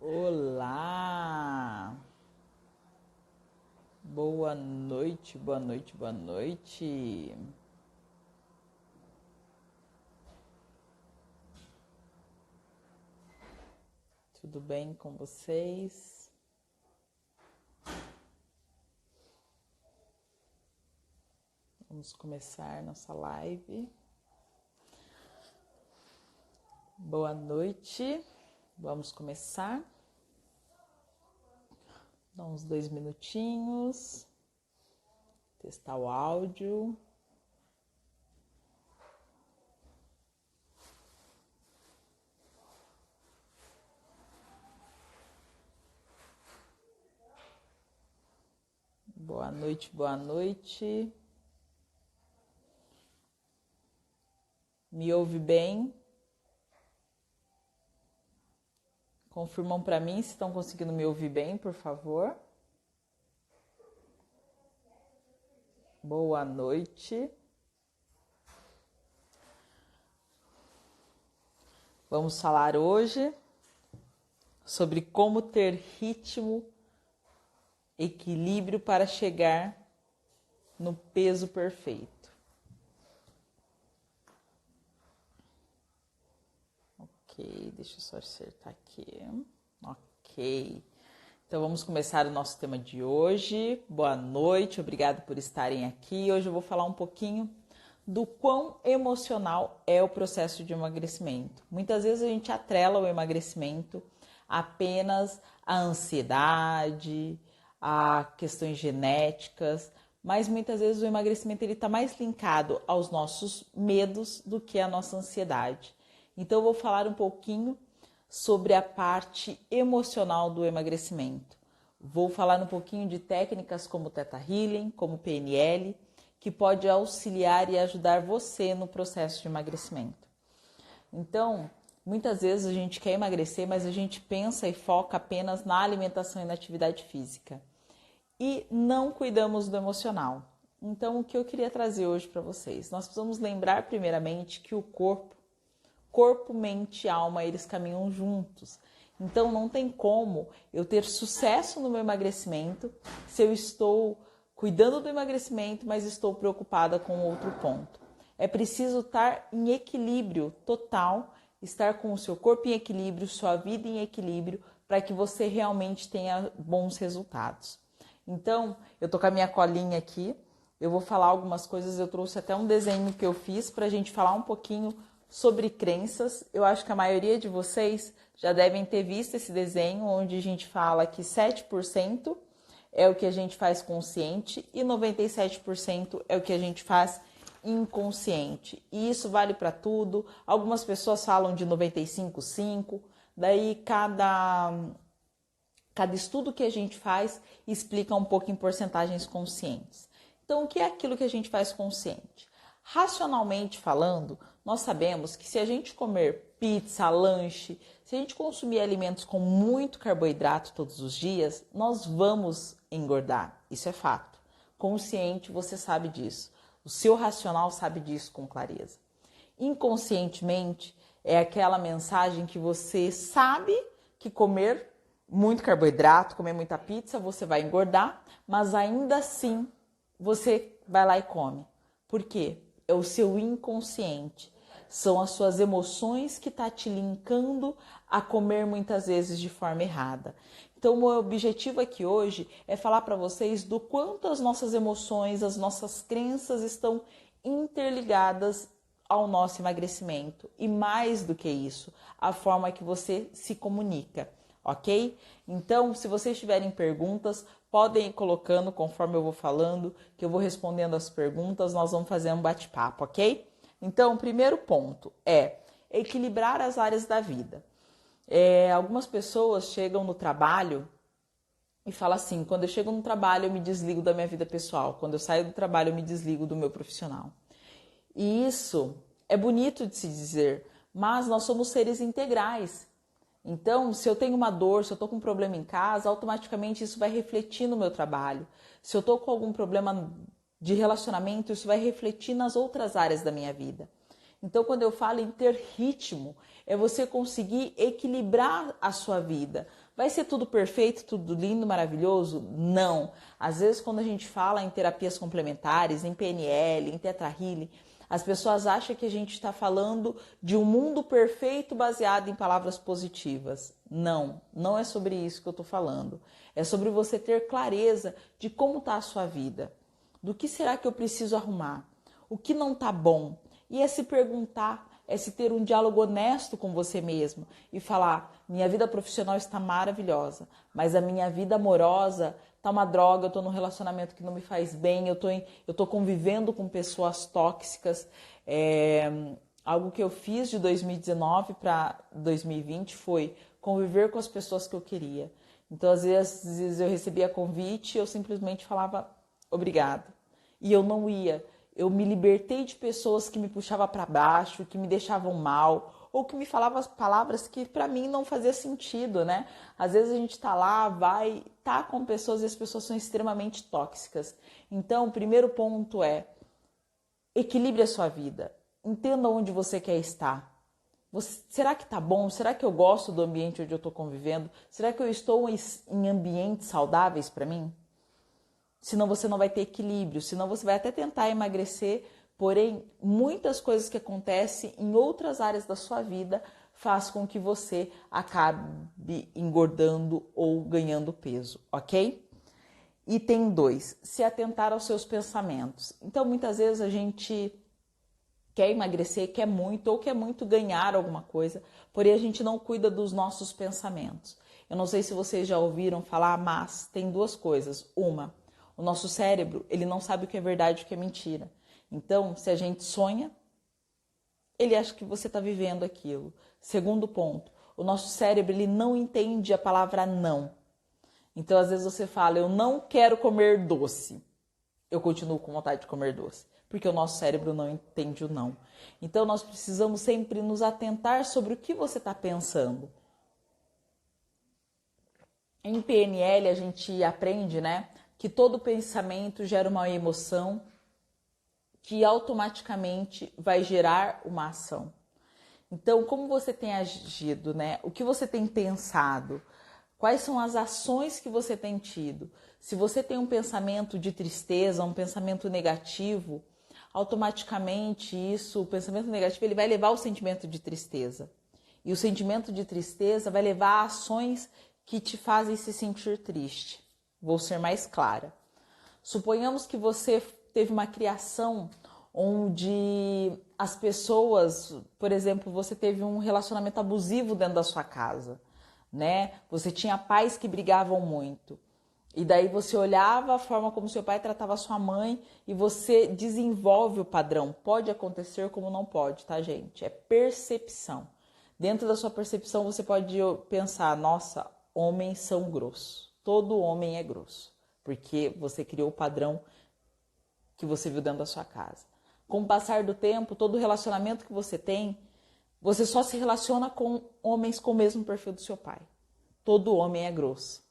Olá! Boa noite, boa noite, boa noite. Tudo bem com vocês? Vamos começar nossa live. Boa noite. Vamos começar. Dá uns 2 minutinhos. Testar o áudio. Boa noite, boa noite. Me ouve bem? Confirmam para mim se estão conseguindo me ouvir bem, por favor. Boa noite. Vamos falar hoje sobre como ter ritmo, equilíbrio para chegar no peso perfeito. Ok, deixa eu só acertar aqui. Ok. Então vamos começar o nosso tema de hoje. Boa noite, obrigado por estarem aqui. Hoje eu vou falar um pouquinho do quão emocional é o processo de emagrecimento. Muitas vezes a gente atrela o emagrecimento apenas à ansiedade, a questões genéticas, mas muitas vezes o emagrecimento está mais linkado aos nossos medos do que à nossa ansiedade. Então eu vou falar um pouquinho sobre a parte emocional do emagrecimento. Vou falar um pouquinho de técnicas como Theta Healing, como PNL, que pode auxiliar e ajudar você no processo de emagrecimento. Então, muitas vezes a gente quer emagrecer, mas a gente pensa e foca apenas na alimentação e na atividade física. E não cuidamos do emocional. Então, o que eu queria trazer hoje para vocês? Nós precisamos lembrar primeiramente que o corpo, mente e alma, eles caminham juntos. Então, não tem como eu ter sucesso no meu emagrecimento se eu estou cuidando do emagrecimento, mas estou preocupada com outro ponto. É preciso estar em equilíbrio total, estar com o seu corpo em equilíbrio, sua vida em equilíbrio, para que você realmente tenha bons resultados. Então, eu tô com a minha colinha aqui, eu vou falar algumas coisas, eu trouxe até um desenho que eu fiz para a gente falar um pouquinho sobre crenças. Eu acho que a maioria de vocês já devem ter visto esse desenho, onde a gente fala que 7% é o que a gente faz consciente e 97% é o que a gente faz inconsciente. E isso vale para tudo. Algumas pessoas falam de 95,5%, daí cada estudo que a gente faz explica um pouco em porcentagens conscientes. Então, o que é aquilo que a gente faz consciente? Racionalmente falando, nós sabemos que se a gente comer pizza, lanche, se a gente consumir alimentos com muito carboidrato todos os dias, nós vamos engordar. Isso é fato. Consciente, você sabe disso. O seu racional sabe disso com clareza. Inconscientemente, é aquela mensagem que você sabe que comer muito carboidrato, comer muita pizza, você vai engordar, mas ainda assim você vai lá e come. Por quê? É o seu inconsciente. São as suas emoções que estão te linkando a comer muitas vezes de forma errada. Então, o meu objetivo aqui hoje é falar para vocês do quanto as nossas emoções, as nossas crenças estão interligadas ao nosso emagrecimento. E mais do que isso, a forma que você se comunica, ok? Então, se vocês tiverem perguntas, podem ir colocando conforme eu vou falando, que eu vou respondendo as perguntas, nós vamos fazer um bate-papo, ok? Então, o primeiro ponto é equilibrar as áreas da vida. Algumas pessoas chegam no trabalho e falam assim, quando eu chego no trabalho eu me desligo da minha vida pessoal, quando eu saio do trabalho eu me desligo do meu profissional. E isso é bonito de se dizer, mas nós somos seres integrais. Então, se eu tenho uma dor, se eu estou com um problema em casa, automaticamente isso vai refletir no meu trabalho. Se eu estou com algum problema de relacionamento, isso vai refletir nas outras áreas da minha vida. Então, quando eu falo em ter ritmo, é você conseguir equilibrar a sua vida. Vai ser tudo perfeito, tudo lindo, maravilhoso? Não. Às vezes, quando a gente fala em terapias complementares, em PNL, em Theta Healing, as pessoas acham que a gente está falando de um mundo perfeito baseado em palavras positivas. Não, não é sobre isso que eu estou falando. É sobre você ter clareza de como está a sua vida. Do que será que eu preciso arrumar? O que não está bom? E é se perguntar, é se ter um diálogo honesto com você mesmo e falar, minha vida profissional está maravilhosa, mas a minha vida amorosa tá uma droga, eu tô num relacionamento que não me faz bem, eu tô convivendo com pessoas tóxicas. Algo que eu fiz de 2019 para 2020 foi conviver com as pessoas que eu queria. Então, às vezes eu recebia convite e eu simplesmente falava obrigado. E eu não ia. Eu me libertei de pessoas que me puxavam para baixo, que me deixavam mal, ou que me falavam as palavras que para mim não fazia sentido, né? Às vezes a gente tá lá, tá com pessoas e as pessoas são extremamente tóxicas. Então, o primeiro ponto é equilibre a sua vida. Entenda onde você quer estar. Será que tá bom? Será que eu gosto do ambiente onde eu estou convivendo? Será que eu estou em ambientes saudáveis para mim? Senão você não vai ter equilíbrio, senão você vai até tentar emagrecer, porém muitas coisas que acontecem em outras áreas da sua vida faz com que você acabe engordando ou ganhando peso, ok? Item 2, se atentar aos seus pensamentos. Então muitas vezes a gente quer emagrecer, quer muito ou quer muito ganhar alguma coisa, porém a gente não cuida dos nossos pensamentos. Eu não sei se vocês já ouviram falar, mas tem duas coisas. Uma, o nosso cérebro, ele não sabe o que é verdade e o que é mentira. Então, se a gente sonha, ele acha que você está vivendo aquilo. Segundo ponto, o nosso cérebro, ele não entende a palavra não. Então, às vezes você fala, eu não quero comer doce. Eu continuo com vontade de comer doce, porque o nosso cérebro não entende o não. Então, nós precisamos sempre nos atentar sobre o que você está pensando. Em PNL, a gente aprende, né, que todo pensamento gera uma emoção que automaticamente vai gerar uma ação. Então, como você tem agido, né? O que você tem pensado? Quais são as ações que você tem tido? Se você tem um pensamento de tristeza, um pensamento negativo, automaticamente o pensamento negativo, ele vai levar ao sentimento de tristeza. E o sentimento de tristeza vai levar a ações que te fazem se sentir triste. Vou ser mais clara. Suponhamos que você teve uma criação onde as pessoas, por exemplo, você teve um relacionamento abusivo dentro da sua casa, né? Você tinha pais que brigavam muito. E daí você olhava a forma como seu pai tratava sua mãe e você desenvolve o padrão. Pode acontecer como não pode, tá, gente? É percepção. Dentro da sua percepção você pode pensar, nossa, homens são grossos. Todo homem é grosso, porque você criou o padrão que você viu dentro da sua casa. Com o passar do tempo, todo relacionamento que você tem, você só se relaciona com homens com o mesmo perfil do seu pai. Todo homem é grosso.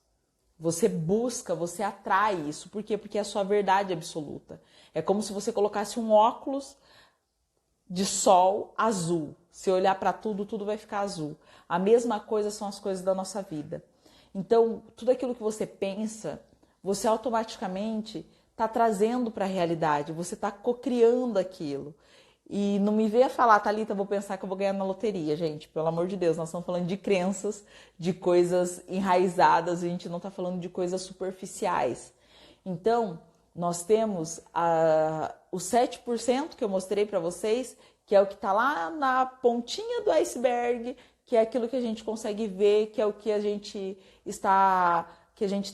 Você busca, você atrai isso. Por quê? Porque é a sua verdade absoluta. É como se você colocasse um óculos de sol azul. Se olhar para tudo, tudo vai ficar azul. A mesma coisa são as coisas da nossa vida. Então, tudo aquilo que você pensa, você automaticamente está trazendo para a realidade, você está cocriando aquilo. E não me venha falar, Thalita, vou pensar que eu vou ganhar na loteria, gente. Pelo amor de Deus, nós estamos falando de crenças, de coisas enraizadas, a gente não está falando de coisas superficiais. Então, nós temos os 7% que eu mostrei para vocês, que é o que está lá na pontinha do iceberg, que é aquilo que a gente consegue ver, que é o que a gente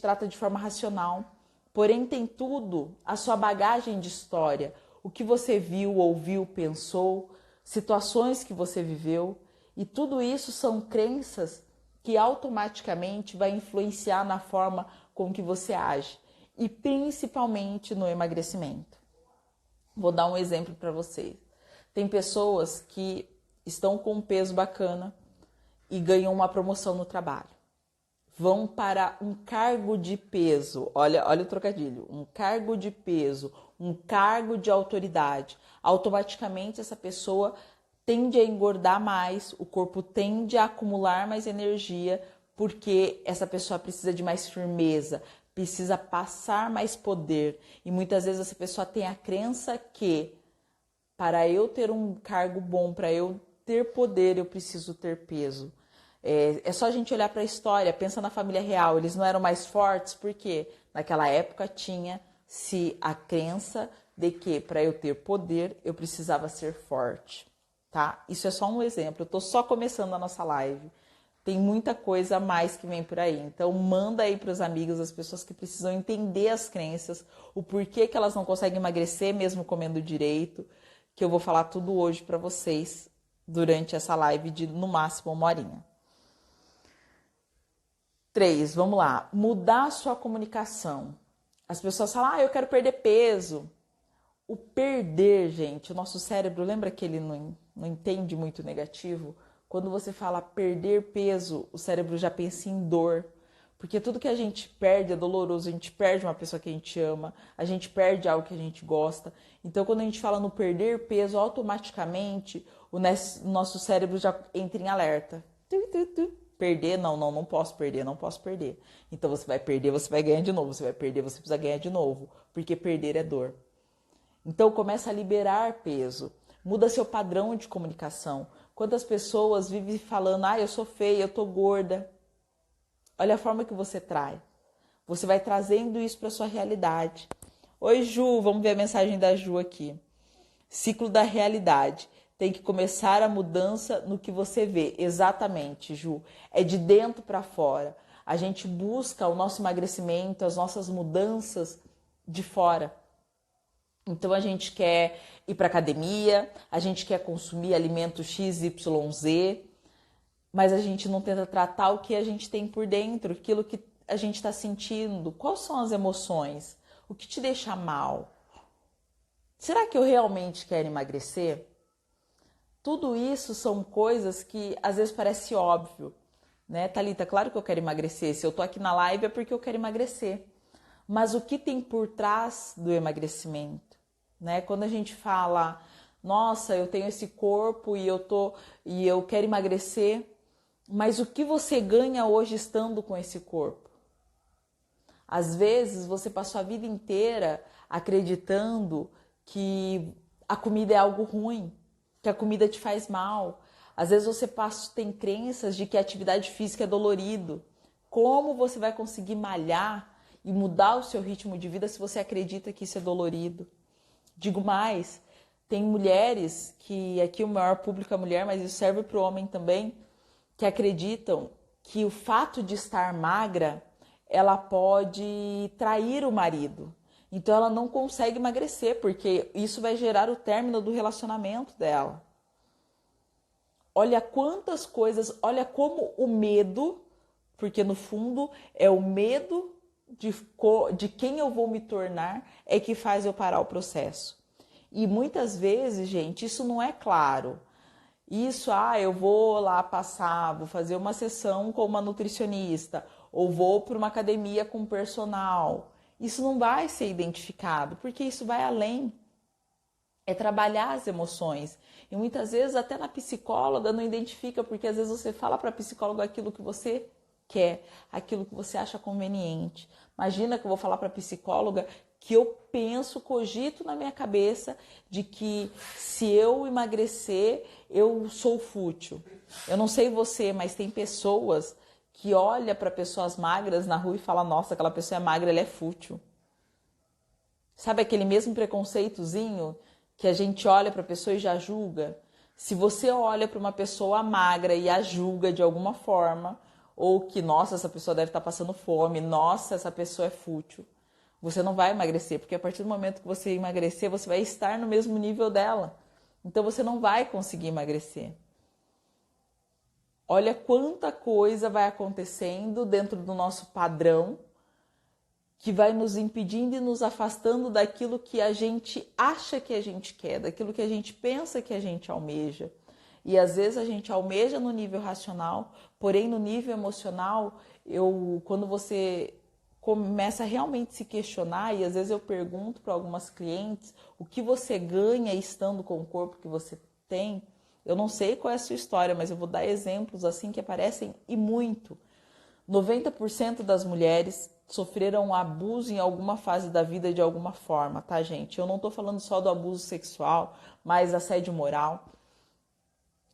trata de forma racional. Porém, tem tudo, a sua bagagem de história, o que você viu, ouviu, pensou, situações que você viveu, e tudo isso são crenças que automaticamente vai influenciar na forma com que você age, e principalmente no emagrecimento. Vou dar um exemplo para vocês. Tem pessoas que estão com um peso bacana e ganham uma promoção no trabalho. Vão para um cargo de peso, olha o trocadilho, um cargo de peso, um cargo de autoridade. Automaticamente essa pessoa tende a engordar mais, o corpo tende a acumular mais energia, porque essa pessoa precisa de mais firmeza, precisa passar mais poder. E muitas vezes essa pessoa tem a crença que para eu ter um cargo bom, para eu ter poder, eu preciso ter peso. É só a gente olhar para a história, pensa na família real, eles não eram mais fortes porque naquela época tinha-se a crença de que para eu ter poder eu precisava ser forte, tá? Isso é só um exemplo, eu tô só começando a nossa live. Tem muita coisa a mais que vem por aí. Então manda aí para os amigos, as pessoas que precisam entender as crenças, o porquê que elas não conseguem emagrecer mesmo comendo direito, que eu vou falar tudo hoje para vocês durante essa live de no máximo 1 horinha. 3, vamos lá. Mudar a sua comunicação. As pessoas falam, eu quero perder peso. O perder, gente, o nosso cérebro, lembra que ele não entende muito negativo? Quando você fala perder peso, o cérebro já pensa em dor. Porque tudo que a gente perde é doloroso, a gente perde uma pessoa que a gente ama, a gente perde algo que a gente gosta. Então, quando a gente fala no perder peso, automaticamente o nosso cérebro já entra em alerta. Perder, não posso perder, não posso perder. Então, você vai perder, você vai ganhar de novo, você vai perder, você precisa ganhar de novo, porque perder é dor. Então, começa a liberar peso, muda seu padrão de comunicação. Quantas pessoas vivem falando, eu sou feia, eu tô gorda. Olha a forma que você traz. Você vai trazendo isso para sua realidade. Oi, Ju, vamos ver a mensagem da Ju aqui. Ciclo da realidade. Tem que começar a mudança no que você vê. Exatamente, Ju. É de dentro para fora. A gente busca o nosso emagrecimento, as nossas mudanças de fora. Então a gente quer ir para academia, a gente quer consumir alimento XYZ, mas a gente não tenta tratar o que a gente tem por dentro, aquilo que a gente está sentindo. Quais são as emoções? O que te deixa mal? Será que eu realmente quero emagrecer? Tudo isso são coisas que às vezes parece óbvio, né, Thalita? Claro que eu quero emagrecer. Se eu tô aqui na live é porque eu quero emagrecer. Mas o que tem por trás do emagrecimento, né? Quando a gente fala, nossa, eu tenho esse corpo e eu quero emagrecer, mas o que você ganha hoje estando com esse corpo? Às vezes você passou a vida inteira acreditando que a comida é algo ruim, que a comida te faz mal. Às vezes você tem crenças de que a atividade física é dolorido. Como você vai conseguir malhar e mudar o seu ritmo de vida se você acredita que isso é dolorido? Digo mais, tem mulheres, que aqui o maior público é mulher, mas isso serve para o homem também, que acreditam que o fato de estar magra, ela pode trair o marido. Então ela não consegue emagrecer, porque isso vai gerar o término do relacionamento dela. Olha quantas coisas, olha como o medo, porque no fundo é o medo de quem eu vou me tornar é que faz eu parar o processo. E muitas vezes, gente, isso não é claro. Isso, eu vou lá passar, vou fazer uma sessão com uma nutricionista, ou vou para uma academia com personal. Isso não vai ser identificado, porque isso vai além. É trabalhar as emoções. E muitas vezes até na psicóloga não identifica, porque às vezes você fala para a psicóloga aquilo que você quer, aquilo que você acha conveniente. Imagina que eu vou falar para a psicóloga que eu penso, cogito na minha cabeça de que se eu emagrecer, eu sou fútil. Eu não sei você, mas tem pessoas que olham para pessoas magras na rua e falam, nossa, aquela pessoa é magra, ela é fútil. Sabe aquele mesmo preconceitozinho que a gente olha para a pessoa e já julga? Se você olha para uma pessoa magra e a julga de alguma forma, ou que, nossa, essa pessoa deve estar passando fome, nossa, essa pessoa é fútil, você não vai emagrecer, porque a partir do momento que você emagrecer, você vai estar no mesmo nível dela. Então você não vai conseguir emagrecer. Olha quanta coisa vai acontecendo dentro do nosso padrão que vai nos impedindo e nos afastando daquilo que a gente acha que a gente quer, daquilo que a gente pensa que a gente almeja. E às vezes a gente almeja no nível racional, porém no nível emocional, quando você começa a realmente se questionar, e às vezes eu pergunto para algumas clientes o que você ganha estando com o corpo que você tem. Eu não sei qual é a sua história, mas eu vou dar exemplos assim que aparecem e muito. 90% das mulheres sofreram abuso em alguma fase da vida de alguma forma, tá, gente? Eu não tô falando só do abuso sexual, mas assédio moral.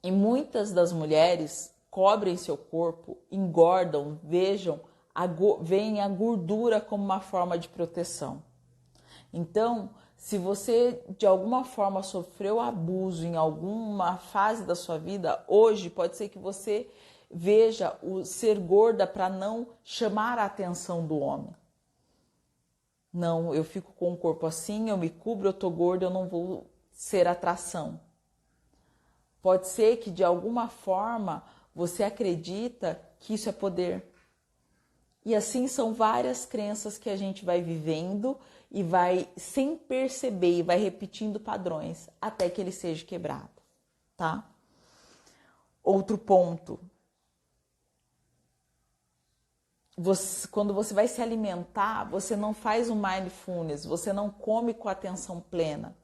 E muitas das mulheres cobrem seu corpo, engordam, veem a gordura como uma forma de proteção. Então, se você de alguma forma sofreu abuso em alguma fase da sua vida, hoje pode ser que você veja o ser gorda para não chamar a atenção do homem. Não, eu fico com o corpo assim, eu me cubro, eu tô gorda, eu não vou ser atração. Pode ser que de alguma forma você acredita que isso é poder. E assim são várias crenças que a gente vai vivendo e vai, sem perceber, e vai repetindo padrões até que ele seja quebrado, tá? Outro ponto. Quando você vai se alimentar, você não faz um mindfulness, você não come com atenção plena.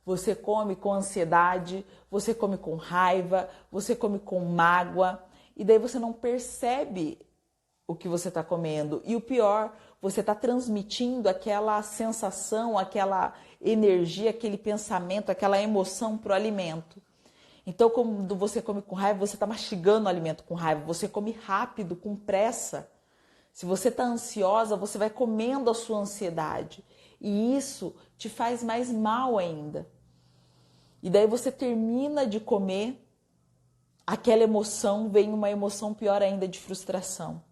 Você come com ansiedade, você come com raiva, você come com mágoa, e daí você não percebe o que você está comendo. E o pior, você está transmitindo aquela sensação, aquela energia, aquele pensamento, aquela emoção para o alimento. Então, quando você come com raiva, você está mastigando o alimento com raiva, você come rápido, com pressa. Se você está ansiosa, você vai comendo a sua ansiedade. E isso te faz mais mal ainda. E daí você termina de comer, aquela emoção, vem uma emoção pior ainda de frustração.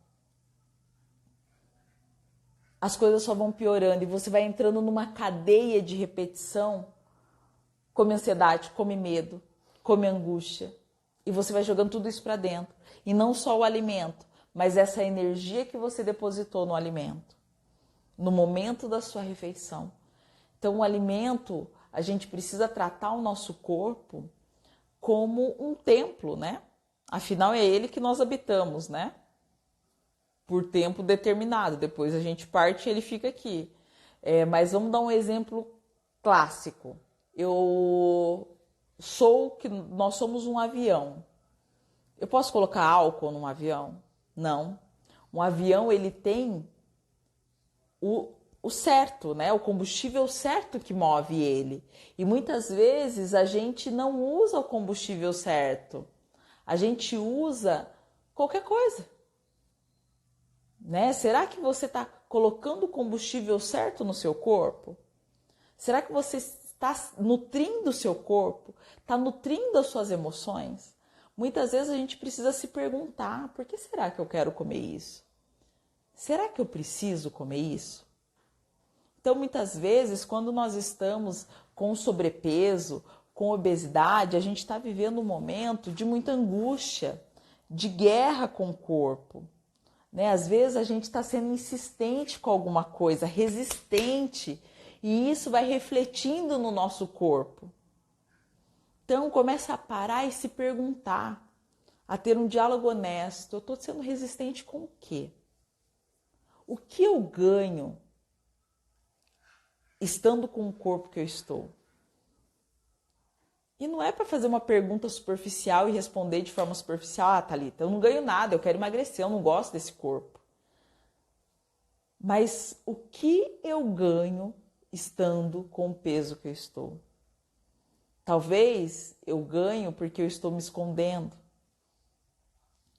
As coisas só vão piorando e você vai entrando numa cadeia de repetição. Come ansiedade, come medo, come angústia. E você vai jogando tudo isso para dentro. E não só o alimento, mas essa energia que você depositou no alimento, no momento da sua refeição. Então, o alimento, a gente precisa tratar o nosso corpo como um templo, né? Afinal, é ele que nós habitamos, né? Por tempo determinado. Depois a gente parte e ele fica aqui. Mas vamos dar um exemplo clássico. Nós somos um avião. Eu posso colocar álcool num avião? Não. Um avião, ele tem o certo, né? O combustível certo que move ele. E muitas vezes a gente não usa o combustível certo. A gente usa qualquer coisa. Né? Será que você está colocando o combustível certo no seu corpo? Será que você está nutrindo o seu corpo? Está nutrindo as suas emoções? Muitas vezes a gente precisa se perguntar, por que será que eu quero comer isso? Será que eu preciso comer isso? Então, muitas vezes, quando nós estamos com sobrepeso, com obesidade, a gente está vivendo um momento de muita angústia, de guerra com o corpo. Né? Às vezes a gente está sendo insistente com alguma coisa, resistente, e isso vai refletindo no nosso corpo. Então, começa a parar e se perguntar, a ter um diálogo honesto. Eu estou sendo resistente com o quê? O que eu ganho estando com o corpo que eu estou? E não é para fazer uma pergunta superficial e responder de forma superficial, ah, Thalita, eu não ganho nada, eu quero emagrecer, eu não gosto desse corpo. Mas o que eu ganho estando com o peso que eu estou? Talvez eu ganho porque eu estou me escondendo.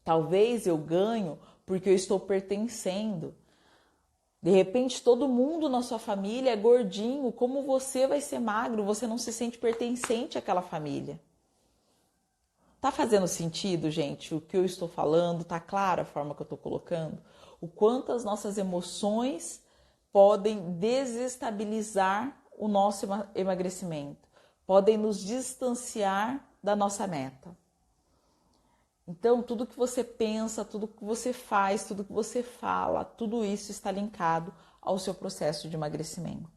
Talvez eu ganho porque eu estou pertencendo. De repente, todo mundo na sua família é gordinho. Como você vai ser magro? Você não se sente pertencente àquela família. Tá fazendo sentido, gente, o que eu estou falando? Tá clara a forma que eu estou colocando? O quanto as nossas emoções podem desestabilizar o nosso emagrecimento. Podem nos distanciar da nossa meta. Então, tudo que você pensa, tudo que você faz, tudo que você fala, tudo isso está linkado ao seu processo de emagrecimento,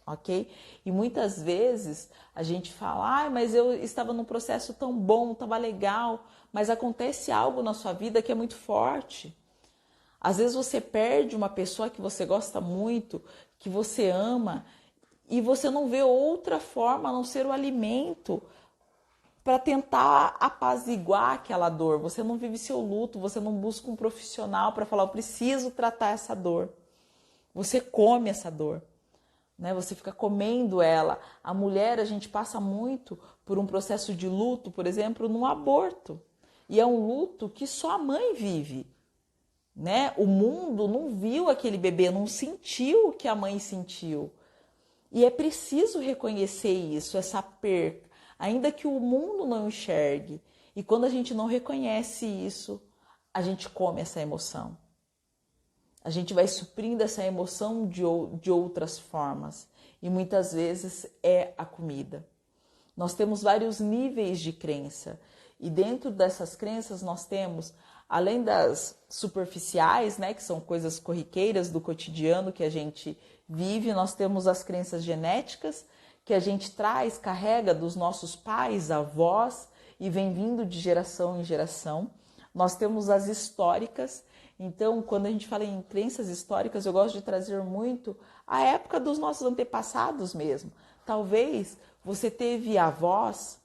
ok? E muitas vezes a gente fala, mas eu estava num processo tão bom, estava legal, mas acontece algo na sua vida que é muito forte. Às vezes você perde uma pessoa que você gosta muito, que você ama, e você não vê outra forma a não ser o alimento para tentar apaziguar aquela dor. Você não vive seu luto, você não busca um profissional para falar, eu preciso tratar essa dor. Você come essa dor, né? Você fica comendo ela. A mulher, a gente passa muito por um processo de luto, por exemplo, num aborto. E é um luto que só a mãe vive, né? O mundo não viu aquele bebê, não sentiu o que a mãe sentiu. E é preciso reconhecer isso, essa perca, ainda que o mundo não enxergue. E quando a gente não reconhece isso, a gente come essa emoção. A gente vai suprindo essa emoção de outras formas. E muitas vezes é a comida. Nós temos vários níveis de crença. E dentro dessas crenças nós temos, além das superficiais, né, que são coisas corriqueiras do cotidiano que a gente vive, nós temos as crenças genéticas, que a gente traz, carrega dos nossos pais, avós, e vem vindo de geração em geração. Nós temos as históricas. Então, quando a gente fala em crenças históricas, eu gosto de trazer muito a época dos nossos antepassados mesmo. Talvez você teve avós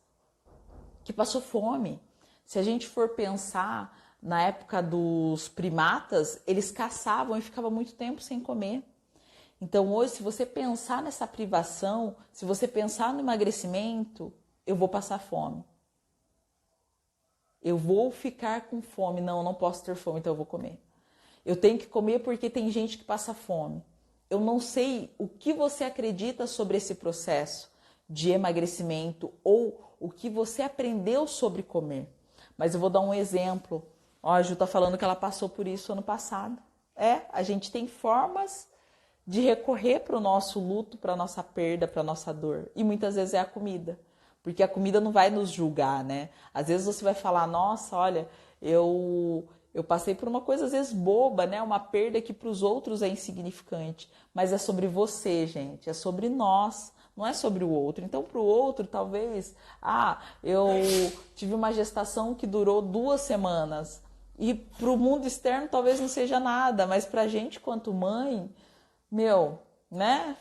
que passou fome. Se a gente for pensar na época dos primatas, eles caçavam e ficavam muito tempo sem comer. Então hoje, se você pensar nessa privação, se você pensar no emagrecimento, eu vou passar fome. Eu vou ficar com fome. Não, eu não posso ter fome, então eu vou comer. Eu tenho que comer porque tem gente que passa fome. Eu não sei o que você acredita sobre esse processo de emagrecimento ou o que você aprendeu sobre comer. Mas eu vou dar um exemplo. Ó, a Ju tá falando que ela passou por isso ano passado. A gente tem formas de recorrer para o nosso luto, para a nossa perda, para a nossa dor. E muitas vezes é a comida. Porque a comida não vai nos julgar, né? Às vezes você vai falar, nossa, olha, eu passei por uma coisa às vezes boba, né? Uma perda que para os outros é insignificante. Mas é sobre você, gente. É sobre nós. Não é sobre o outro. Então, para o outro, talvez... eu tive uma gestação que durou 2 semanas. E para o mundo externo, talvez não seja nada. Mas para a gente, quanto mãe... né?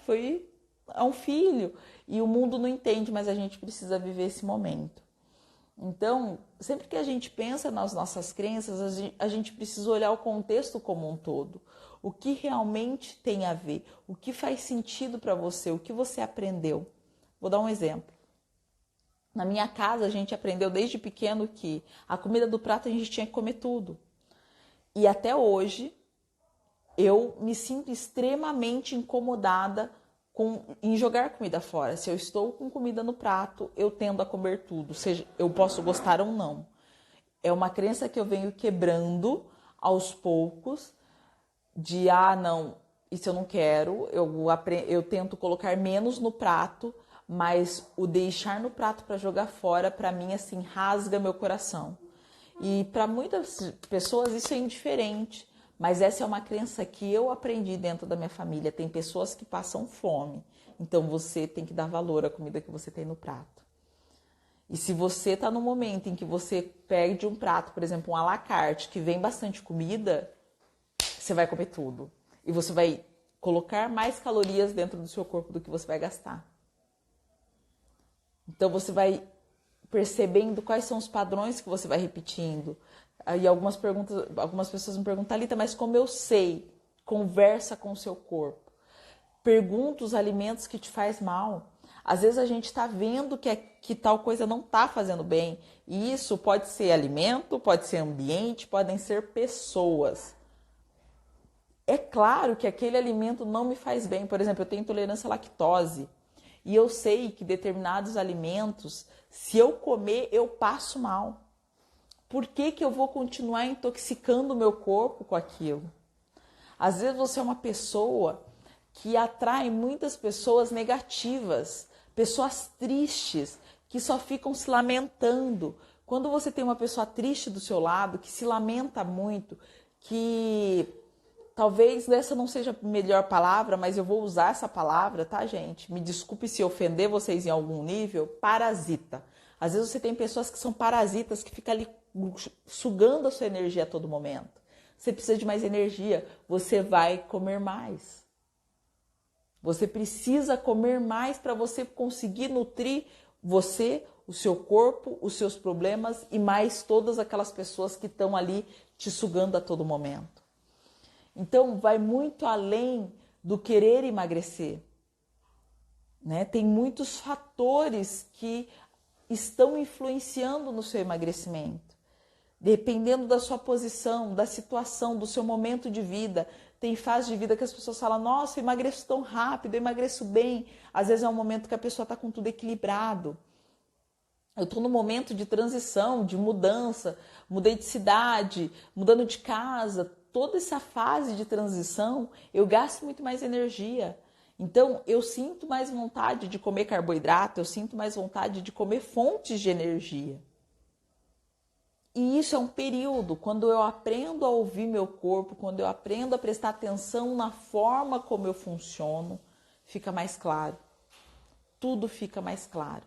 É um filho e o mundo não entende, mas a gente precisa viver esse momento. Então, sempre que a gente pensa nas nossas crenças, a gente precisa olhar o contexto como um todo. O que realmente tem a ver? O que faz sentido para você? O que você aprendeu? Vou dar um exemplo. Na minha casa, a gente aprendeu desde pequeno que a comida do prato a gente tinha que comer tudo. E até hoje... eu me sinto extremamente incomodada em jogar comida fora. Se eu estou com comida no prato, eu tendo a comer tudo, seja eu posso gostar ou não. É uma crença que eu venho quebrando aos poucos, de não, isso eu não quero, eu tento colocar menos no prato, mas o deixar no prato para jogar fora, para mim, assim, rasga meu coração. E para muitas pessoas isso é indiferente. Mas essa é uma crença que eu aprendi dentro da minha família. Tem pessoas que passam fome. Então você tem que dar valor à comida que você tem no prato. E se você está no momento em que você pede um prato, por exemplo, um à la carte, que vem bastante comida, você vai comer tudo. E você vai colocar mais calorias dentro do seu corpo do que você vai gastar. Então você vai percebendo quais são os padrões que você vai repetindo. Aí algumas pessoas me perguntam, Thalita, mas como eu sei? Conversa com o seu corpo. Pergunta os alimentos que te faz mal. Às vezes a gente está vendo que tal coisa não está fazendo bem. E isso pode ser alimento, pode ser ambiente, podem ser pessoas. É claro que aquele alimento não me faz bem. Por exemplo, eu tenho intolerância à lactose. E eu sei que determinados alimentos, se eu comer, eu passo mal. Por que eu vou continuar intoxicando o meu corpo com aquilo? Às vezes você é uma pessoa que atrai muitas pessoas negativas, pessoas tristes, que só ficam se lamentando. Quando você tem uma pessoa triste do seu lado, que se lamenta muito, que talvez essa não seja a melhor palavra, mas eu vou usar essa palavra, tá, gente? Me desculpe se ofender vocês em algum nível, parasita. Às vezes você tem pessoas que são parasitas, que ficam ali sugando a sua energia a todo momento. Você precisa de mais energia, você vai comer mais. Você precisa comer mais para você conseguir nutrir você, o seu corpo, os seus problemas e mais todas aquelas pessoas que estão ali te sugando a todo momento. Então, vai muito além do querer emagrecer, né? Tem muitos fatores que estão influenciando no seu emagrecimento. Dependendo da sua posição, da situação, do seu momento de vida. Tem fase de vida que as pessoas falam, nossa, eu emagreço tão rápido, eu emagreço bem. Às vezes é um momento que a pessoa está com tudo equilibrado. Eu estou no momento de transição, de mudança, mudei de cidade, mudando de casa. Toda essa fase de transição, eu gasto muito mais energia. Então, eu sinto mais vontade de comer carboidrato, eu sinto mais vontade de comer fontes de energia. E isso é um período, quando eu aprendo a ouvir meu corpo, quando eu aprendo a prestar atenção na forma como eu funciono, fica mais claro. Tudo fica mais claro.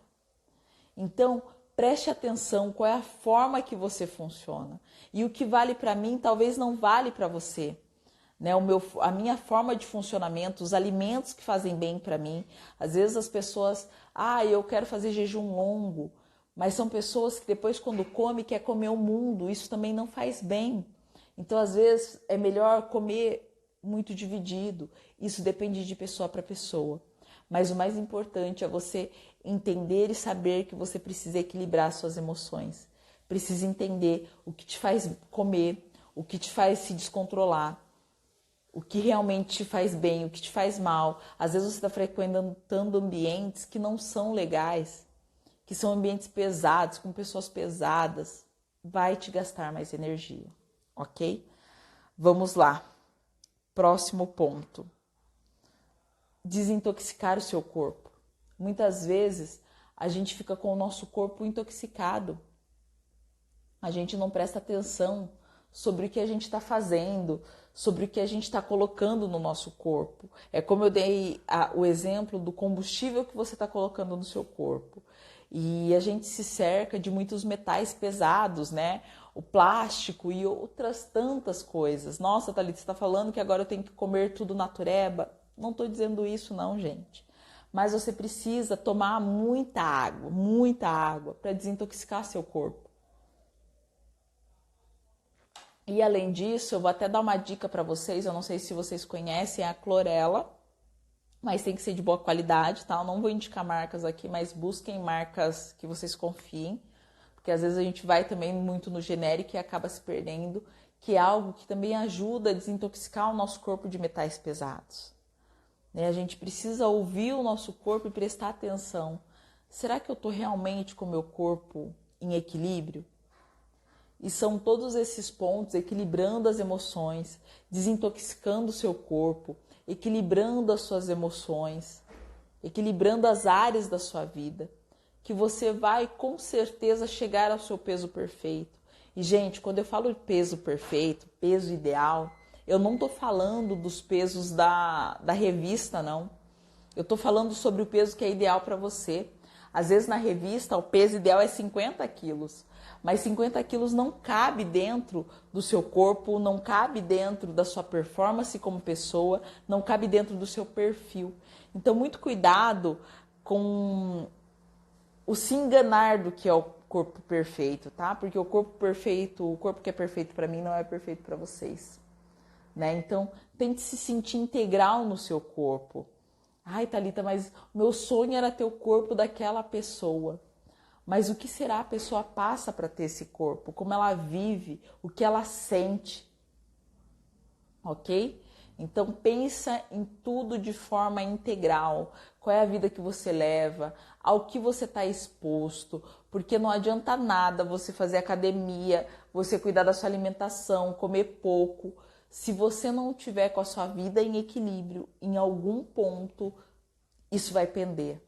Então, preste atenção qual é a forma que você funciona. E o que vale para mim, talvez não vale para você. Né? A minha forma de funcionamento, os alimentos que fazem bem para mim. Às vezes as pessoas, eu quero fazer jejum longo. Mas são pessoas que depois quando come, quer comer o mundo. Isso também não faz bem. Então, às vezes, é melhor comer muito dividido. Isso depende de pessoa para pessoa. Mas o mais importante é você entender e saber que você precisa equilibrar suas emoções. Precisa entender o que te faz comer, o que te faz se descontrolar, o que realmente te faz bem, o que te faz mal. Às vezes você está frequentando ambientes que não são legais, que são ambientes pesados, com pessoas pesadas, vai te gastar mais energia, ok? Vamos lá. Próximo ponto. Desintoxicar o seu corpo. Muitas vezes a gente fica com o nosso corpo intoxicado. A gente não presta atenção sobre o que a gente está fazendo, sobre o que a gente está colocando no nosso corpo. É como eu dei o exemplo do combustível que você está colocando no seu corpo. E a gente se cerca de muitos metais pesados, né? O plástico e outras tantas coisas. Nossa, Thalita, você está falando que agora eu tenho que comer tudo natureba? Não estou dizendo isso não, gente. Mas você precisa tomar muita água para desintoxicar seu corpo. E além disso, eu vou até dar uma dica para vocês, eu não sei se vocês conhecem a clorela, mas tem que ser de boa qualidade, tá? Eu não vou indicar marcas aqui, mas busquem marcas que vocês confiem, porque às vezes a gente vai também muito no genérico e acaba se perdendo, que é algo que também ajuda a desintoxicar o nosso corpo de metais pesados. Né? A gente precisa ouvir o nosso corpo e prestar atenção. Será que eu estou realmente com o meu corpo em equilíbrio? E são todos esses pontos, equilibrando as emoções, desintoxicando o seu corpo, equilibrando as suas emoções, equilibrando as áreas da sua vida, que você vai com certeza chegar ao seu peso perfeito. E, gente, quando eu falo de peso perfeito, peso ideal, eu não estou falando dos pesos da revista, não. Eu estou falando sobre o peso que é ideal para você. Às vezes na revista o peso ideal é 50 quilos, mas 50 quilos não cabe dentro do seu corpo, não cabe dentro da sua performance como pessoa, não cabe dentro do seu perfil. Então, muito cuidado com o se enganar do que é o corpo perfeito, tá? Porque o corpo perfeito, o corpo que é perfeito para mim não é perfeito para vocês, né? Então, tente se sentir integral no seu corpo. Ai, Thalita, mas meu sonho era ter o corpo daquela pessoa. Mas o que será a pessoa passa para ter esse corpo? Como ela vive? O que ela sente? Ok? Então pensa em tudo de forma integral. Qual é a vida que você leva? Ao que você está exposto? Porque não adianta nada você fazer academia, você cuidar da sua alimentação, comer pouco. Se você não tiver com a sua vida em equilíbrio, em algum ponto, isso vai pender.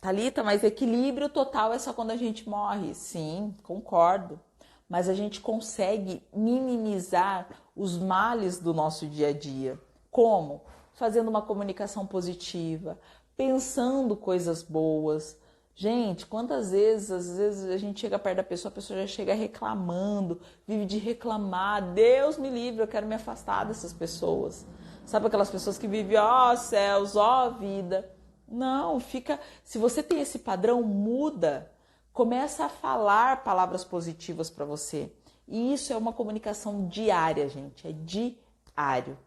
Thalita, mas equilíbrio total é só quando a gente morre. Sim, concordo. Mas a gente consegue minimizar os males do nosso dia a dia. Como? Fazendo uma comunicação positiva, pensando coisas boas. Gente, quantas vezes, às vezes a gente chega perto da pessoa, a pessoa já chega reclamando, vive de reclamar. Deus me livre, eu quero me afastar dessas pessoas. Sabe aquelas pessoas que vivem, ó céus, ó vida. Não, fica. Se você tem esse padrão, muda. Começa a falar palavras positivas para você. E isso é uma comunicação diária, gente. É diário,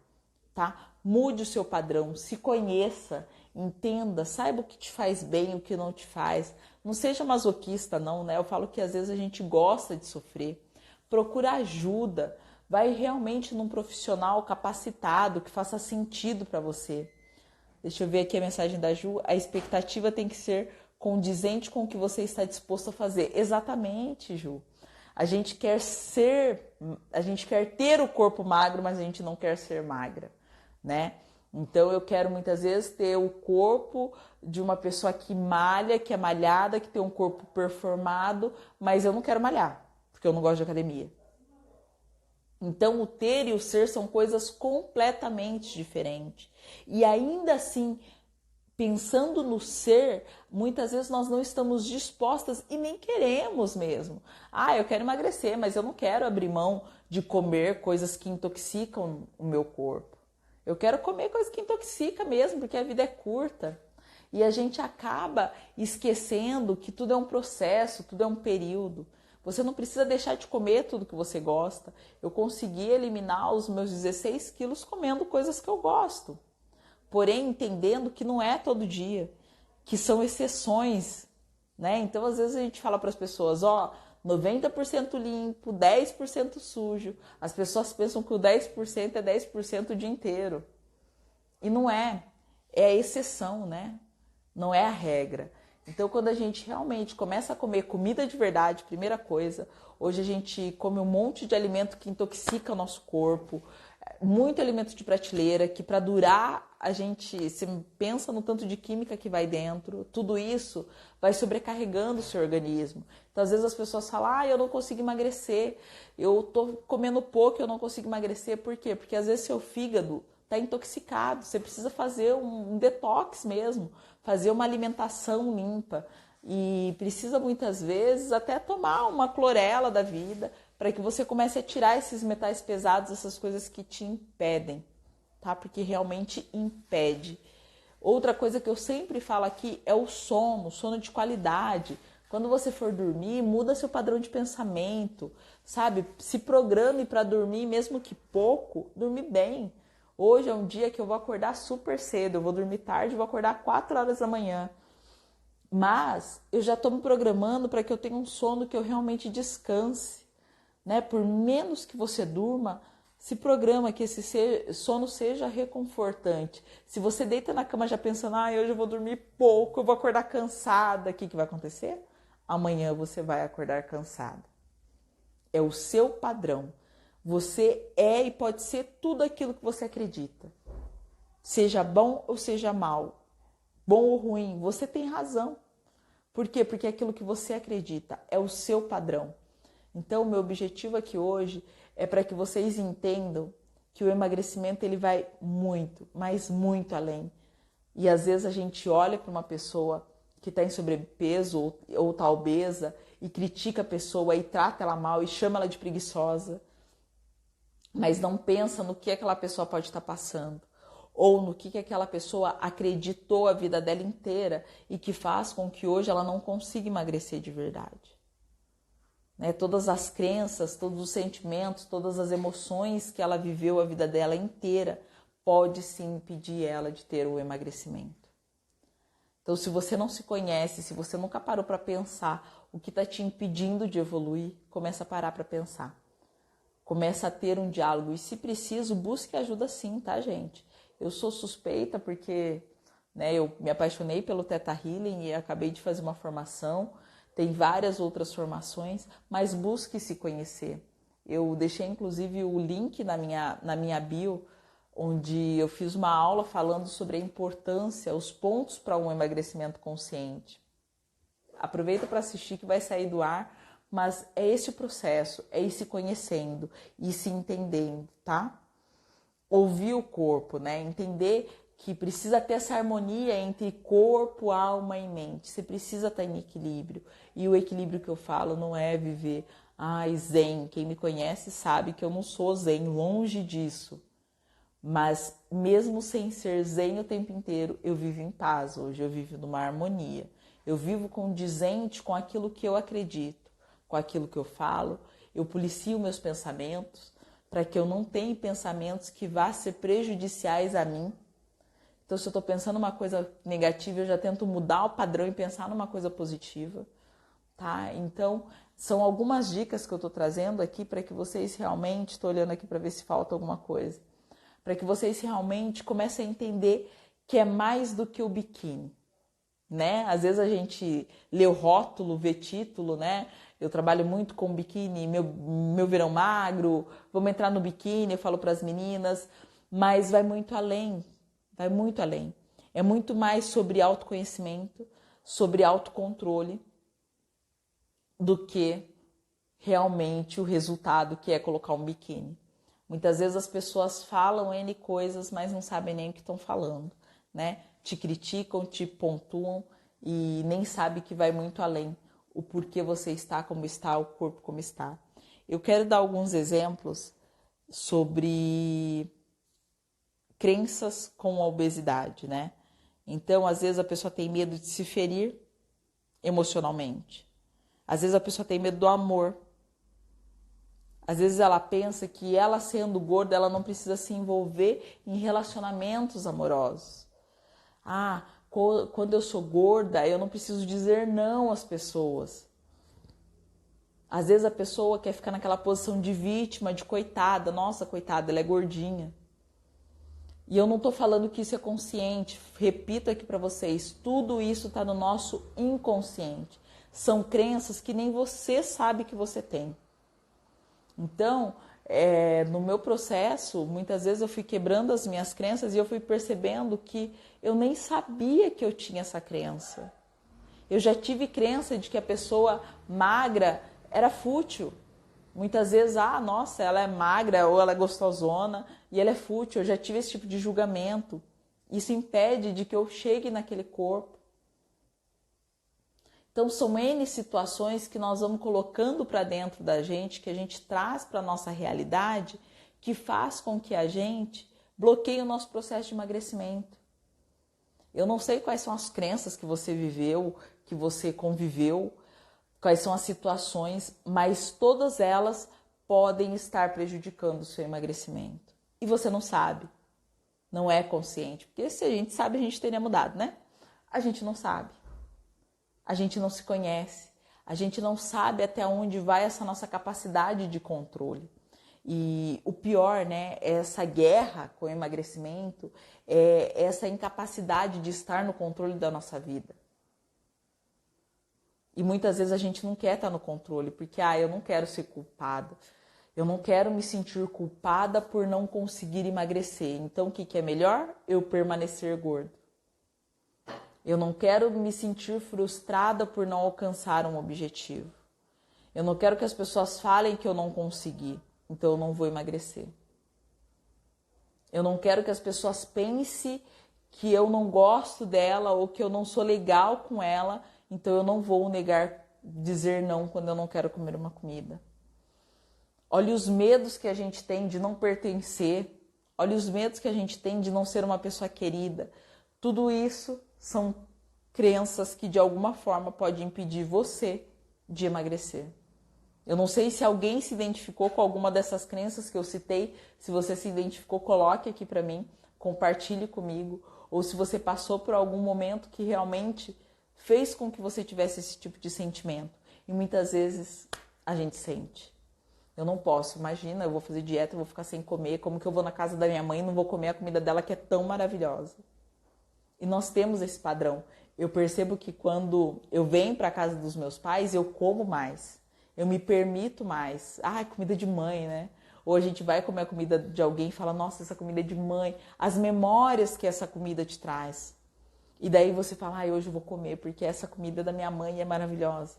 tá? Mude o seu padrão, se conheça, entenda, saiba o que te faz bem, o que não te faz. Não seja masoquista, não, né? Eu falo que às vezes a gente gosta de sofrer. Procura ajuda. Vai realmente num profissional capacitado, que faça sentido para você. Deixa eu ver aqui a mensagem da Ju. A expectativa tem que ser condizente com o que você está disposto a fazer. Exatamente, Ju. A gente quer ter o corpo magro, mas a gente não quer ser magra, né? Então eu quero muitas vezes ter o corpo de uma pessoa que malha, que é malhada, que tem um corpo performado, mas eu não quero malhar, porque eu não gosto de academia. Então o ter e o ser são coisas completamente diferentes. E ainda assim, pensando no ser, muitas vezes nós não estamos dispostas e nem queremos mesmo. Ah, eu quero emagrecer, mas eu não quero abrir mão de comer coisas que intoxicam o meu corpo. Eu quero comer coisas que intoxicam mesmo, porque a vida é curta. E a gente acaba esquecendo que tudo é um processo, tudo é um período. Você não precisa deixar de comer tudo que você gosta. Eu consegui eliminar os meus 16 quilos comendo coisas que eu gosto. Porém, entendendo que não é todo dia, que são exceções, né? Então, às vezes a gente fala para as pessoas, 90% limpo, 10% sujo. As pessoas pensam que o 10% é 10% o dia inteiro. E não é. É a exceção, né? Não é a regra. Então, quando a gente realmente começa a comer comida de verdade, primeira coisa, hoje a gente come um monte de alimento que intoxica o nosso corpo, muito alimento de prateleira, que para durar a gente se pensa no tanto de química que vai dentro, tudo isso vai sobrecarregando o seu organismo. Então, às vezes as pessoas falam, eu não consigo emagrecer, eu tô comendo pouco, eu não consigo emagrecer. Por quê? Porque às vezes seu fígado está intoxicado, você precisa fazer um detox mesmo, fazer uma alimentação limpa e precisa muitas vezes até tomar uma clorela da vida para que você comece a tirar esses metais pesados, essas coisas que te impedem, tá? Porque realmente impede. Outra coisa que eu sempre falo aqui é o sono de qualidade. Quando você for dormir, muda seu padrão de pensamento, sabe? Se programe para dormir, mesmo que pouco, dormir bem. Hoje é um dia que eu vou acordar super cedo, eu vou dormir tarde, vou acordar 4 horas da manhã. Mas eu já estou me programando para que eu tenha um sono que eu realmente descanse, né? Por menos que você durma, se programa que esse sono seja reconfortante. Se você deita na cama já pensando, hoje eu vou dormir pouco, eu vou acordar cansada, o que vai acontecer? Amanhã você vai acordar cansada. É o seu padrão. Você é e pode ser tudo aquilo que você acredita. Seja bom ou seja mal, bom ou ruim, você tem razão. Por quê? Porque aquilo que você acredita é o seu padrão. Então, o meu objetivo aqui hoje é para que vocês entendam que o emagrecimento ele vai muito, mas muito além. E às vezes a gente olha para uma pessoa que está em sobrepeso ou está obesa e critica a pessoa e trata ela mal e chama ela de preguiçosa, mas não pensa no que aquela pessoa pode estar passando ou no que aquela pessoa acreditou a vida dela inteira e que faz com que hoje ela não consiga emagrecer de verdade. Né? Todas as crenças, todos os sentimentos, todas as emoções que ela viveu a vida dela inteira pode sim impedir ela de ter o emagrecimento. Então, se você não se conhece, se você nunca parou para pensar o que está te impedindo de evoluir, começa a parar para pensar. Começa a ter um diálogo e, se preciso, busque ajuda sim, tá, gente? Eu sou suspeita porque eu me apaixonei pelo Theta Healing e acabei de fazer uma formação. Tem várias outras formações, mas busque se conhecer. Eu deixei, inclusive, o link na minha bio, onde eu fiz uma aula falando sobre a importância, os pontos para um emagrecimento consciente. Aproveita para assistir que vai sair do ar, mas é esse o processo, é ir se conhecendo e se entendendo, tá? Ouvir o corpo, né? Entender que precisa ter essa harmonia entre corpo, alma e mente. Você precisa estar em equilíbrio. E o equilíbrio que eu falo não é viver zen. Quem me conhece sabe que eu não sou zen, longe disso. Mas mesmo sem ser zen o tempo inteiro, eu vivo em paz. Hoje eu vivo numa harmonia. eu vivo condizente com aquilo que eu acredito, com aquilo que eu falo, eu policio meus pensamentos para que eu não tenha pensamentos que vá ser prejudiciais a mim. Então, se eu estou pensando uma coisa negativa, eu já tento mudar o padrão e pensar numa coisa positiva, tá? Então, são algumas dicas que eu estou trazendo aqui para que vocês realmente, estou olhando aqui para ver se falta alguma coisa, para que vocês realmente comecem a entender que é mais do que o biquíni, né? Às vezes a gente lê o rótulo, vê título, né? Eu trabalho muito com biquíni, meu verão magro, vamos entrar no biquíni, eu falo para as meninas, mas vai muito além, vai muito além. É muito mais sobre autoconhecimento, sobre autocontrole, do que realmente o resultado que é colocar um biquíni. Muitas vezes as pessoas falam N coisas, mas não sabem nem o que estão falando, né? Te criticam, te pontuam e nem sabem que vai muito além o porquê você está como está, o corpo como está. Eu quero dar alguns exemplos sobre crenças com a obesidade, né? Então, às vezes a pessoa tem medo de se ferir emocionalmente. Às vezes a pessoa tem medo do amor. Às vezes ela pensa que ela sendo gorda, ela não precisa se envolver em relacionamentos amorosos. Ah, quando eu sou gorda, eu não preciso dizer não às pessoas. Às vezes a pessoa quer ficar naquela posição de vítima, de coitada. Nossa, coitada, ela é gordinha. E eu não estou falando que isso é consciente. Repito aqui para vocês, tudo isso está no nosso inconsciente. São crenças que nem você sabe que você tem. Então, no meu processo, muitas vezes eu fui quebrando as minhas crenças e eu fui percebendo que eu nem sabia que eu tinha essa crença. Eu já tive crença de que a pessoa magra era fútil. Muitas vezes, nossa, ela é magra ou ela é gostosona e ela é fútil. Eu já tive esse tipo de julgamento. Isso impede de que eu chegue naquele corpo. Então, são N situações que nós vamos colocando para dentro da gente, que a gente traz para a nossa realidade, que faz com que a gente bloqueie o nosso processo de emagrecimento. Eu não sei quais são as crenças que você viveu, que você conviveu, quais são as situações, mas todas elas podem estar prejudicando o seu emagrecimento. E você não sabe, não é consciente, porque se a gente sabe, a gente teria mudado, né? A gente não sabe. A gente não se conhece, a gente não sabe até onde vai essa nossa capacidade de controle. E o pior, né, é essa guerra com o emagrecimento, é essa incapacidade de estar no controle da nossa vida. E muitas vezes a gente não quer estar no controle, porque eu não quero ser culpada, eu não quero me sentir culpada por não conseguir emagrecer. Então o que é melhor? Eu permanecer gordo. Eu não quero me sentir frustrada por não alcançar um objetivo. Eu não quero que as pessoas falem que eu não consegui, então eu não vou emagrecer. Eu não quero que as pessoas pensem que eu não gosto dela ou que eu não sou legal com ela, então eu não vou dizer não quando eu não quero comer uma comida. Olha os medos que a gente tem de não pertencer, olha os medos que a gente tem de não ser uma pessoa querida. Tudo isso são crenças que de alguma forma podem impedir você de emagrecer. Eu não sei se alguém se identificou com alguma dessas crenças que eu citei. Se você se identificou, coloque aqui para mim, compartilhe comigo. Ou se você passou por algum momento que realmente fez com que você tivesse esse tipo de sentimento. E muitas vezes a gente sente. Eu não posso, imagina, eu vou fazer dieta, eu vou ficar sem comer. Como que eu vou na casa da minha mãe e não vou comer a comida dela que é tão maravilhosa? E nós temos esse padrão. Eu percebo que quando eu venho para a casa dos meus pais, eu como mais. Eu me permito mais. Comida de mãe, né? Ou a gente vai comer a comida de alguém e fala, nossa, essa comida é de mãe. As memórias que essa comida te traz. E daí você fala, hoje eu vou comer, porque essa comida da minha mãe é maravilhosa.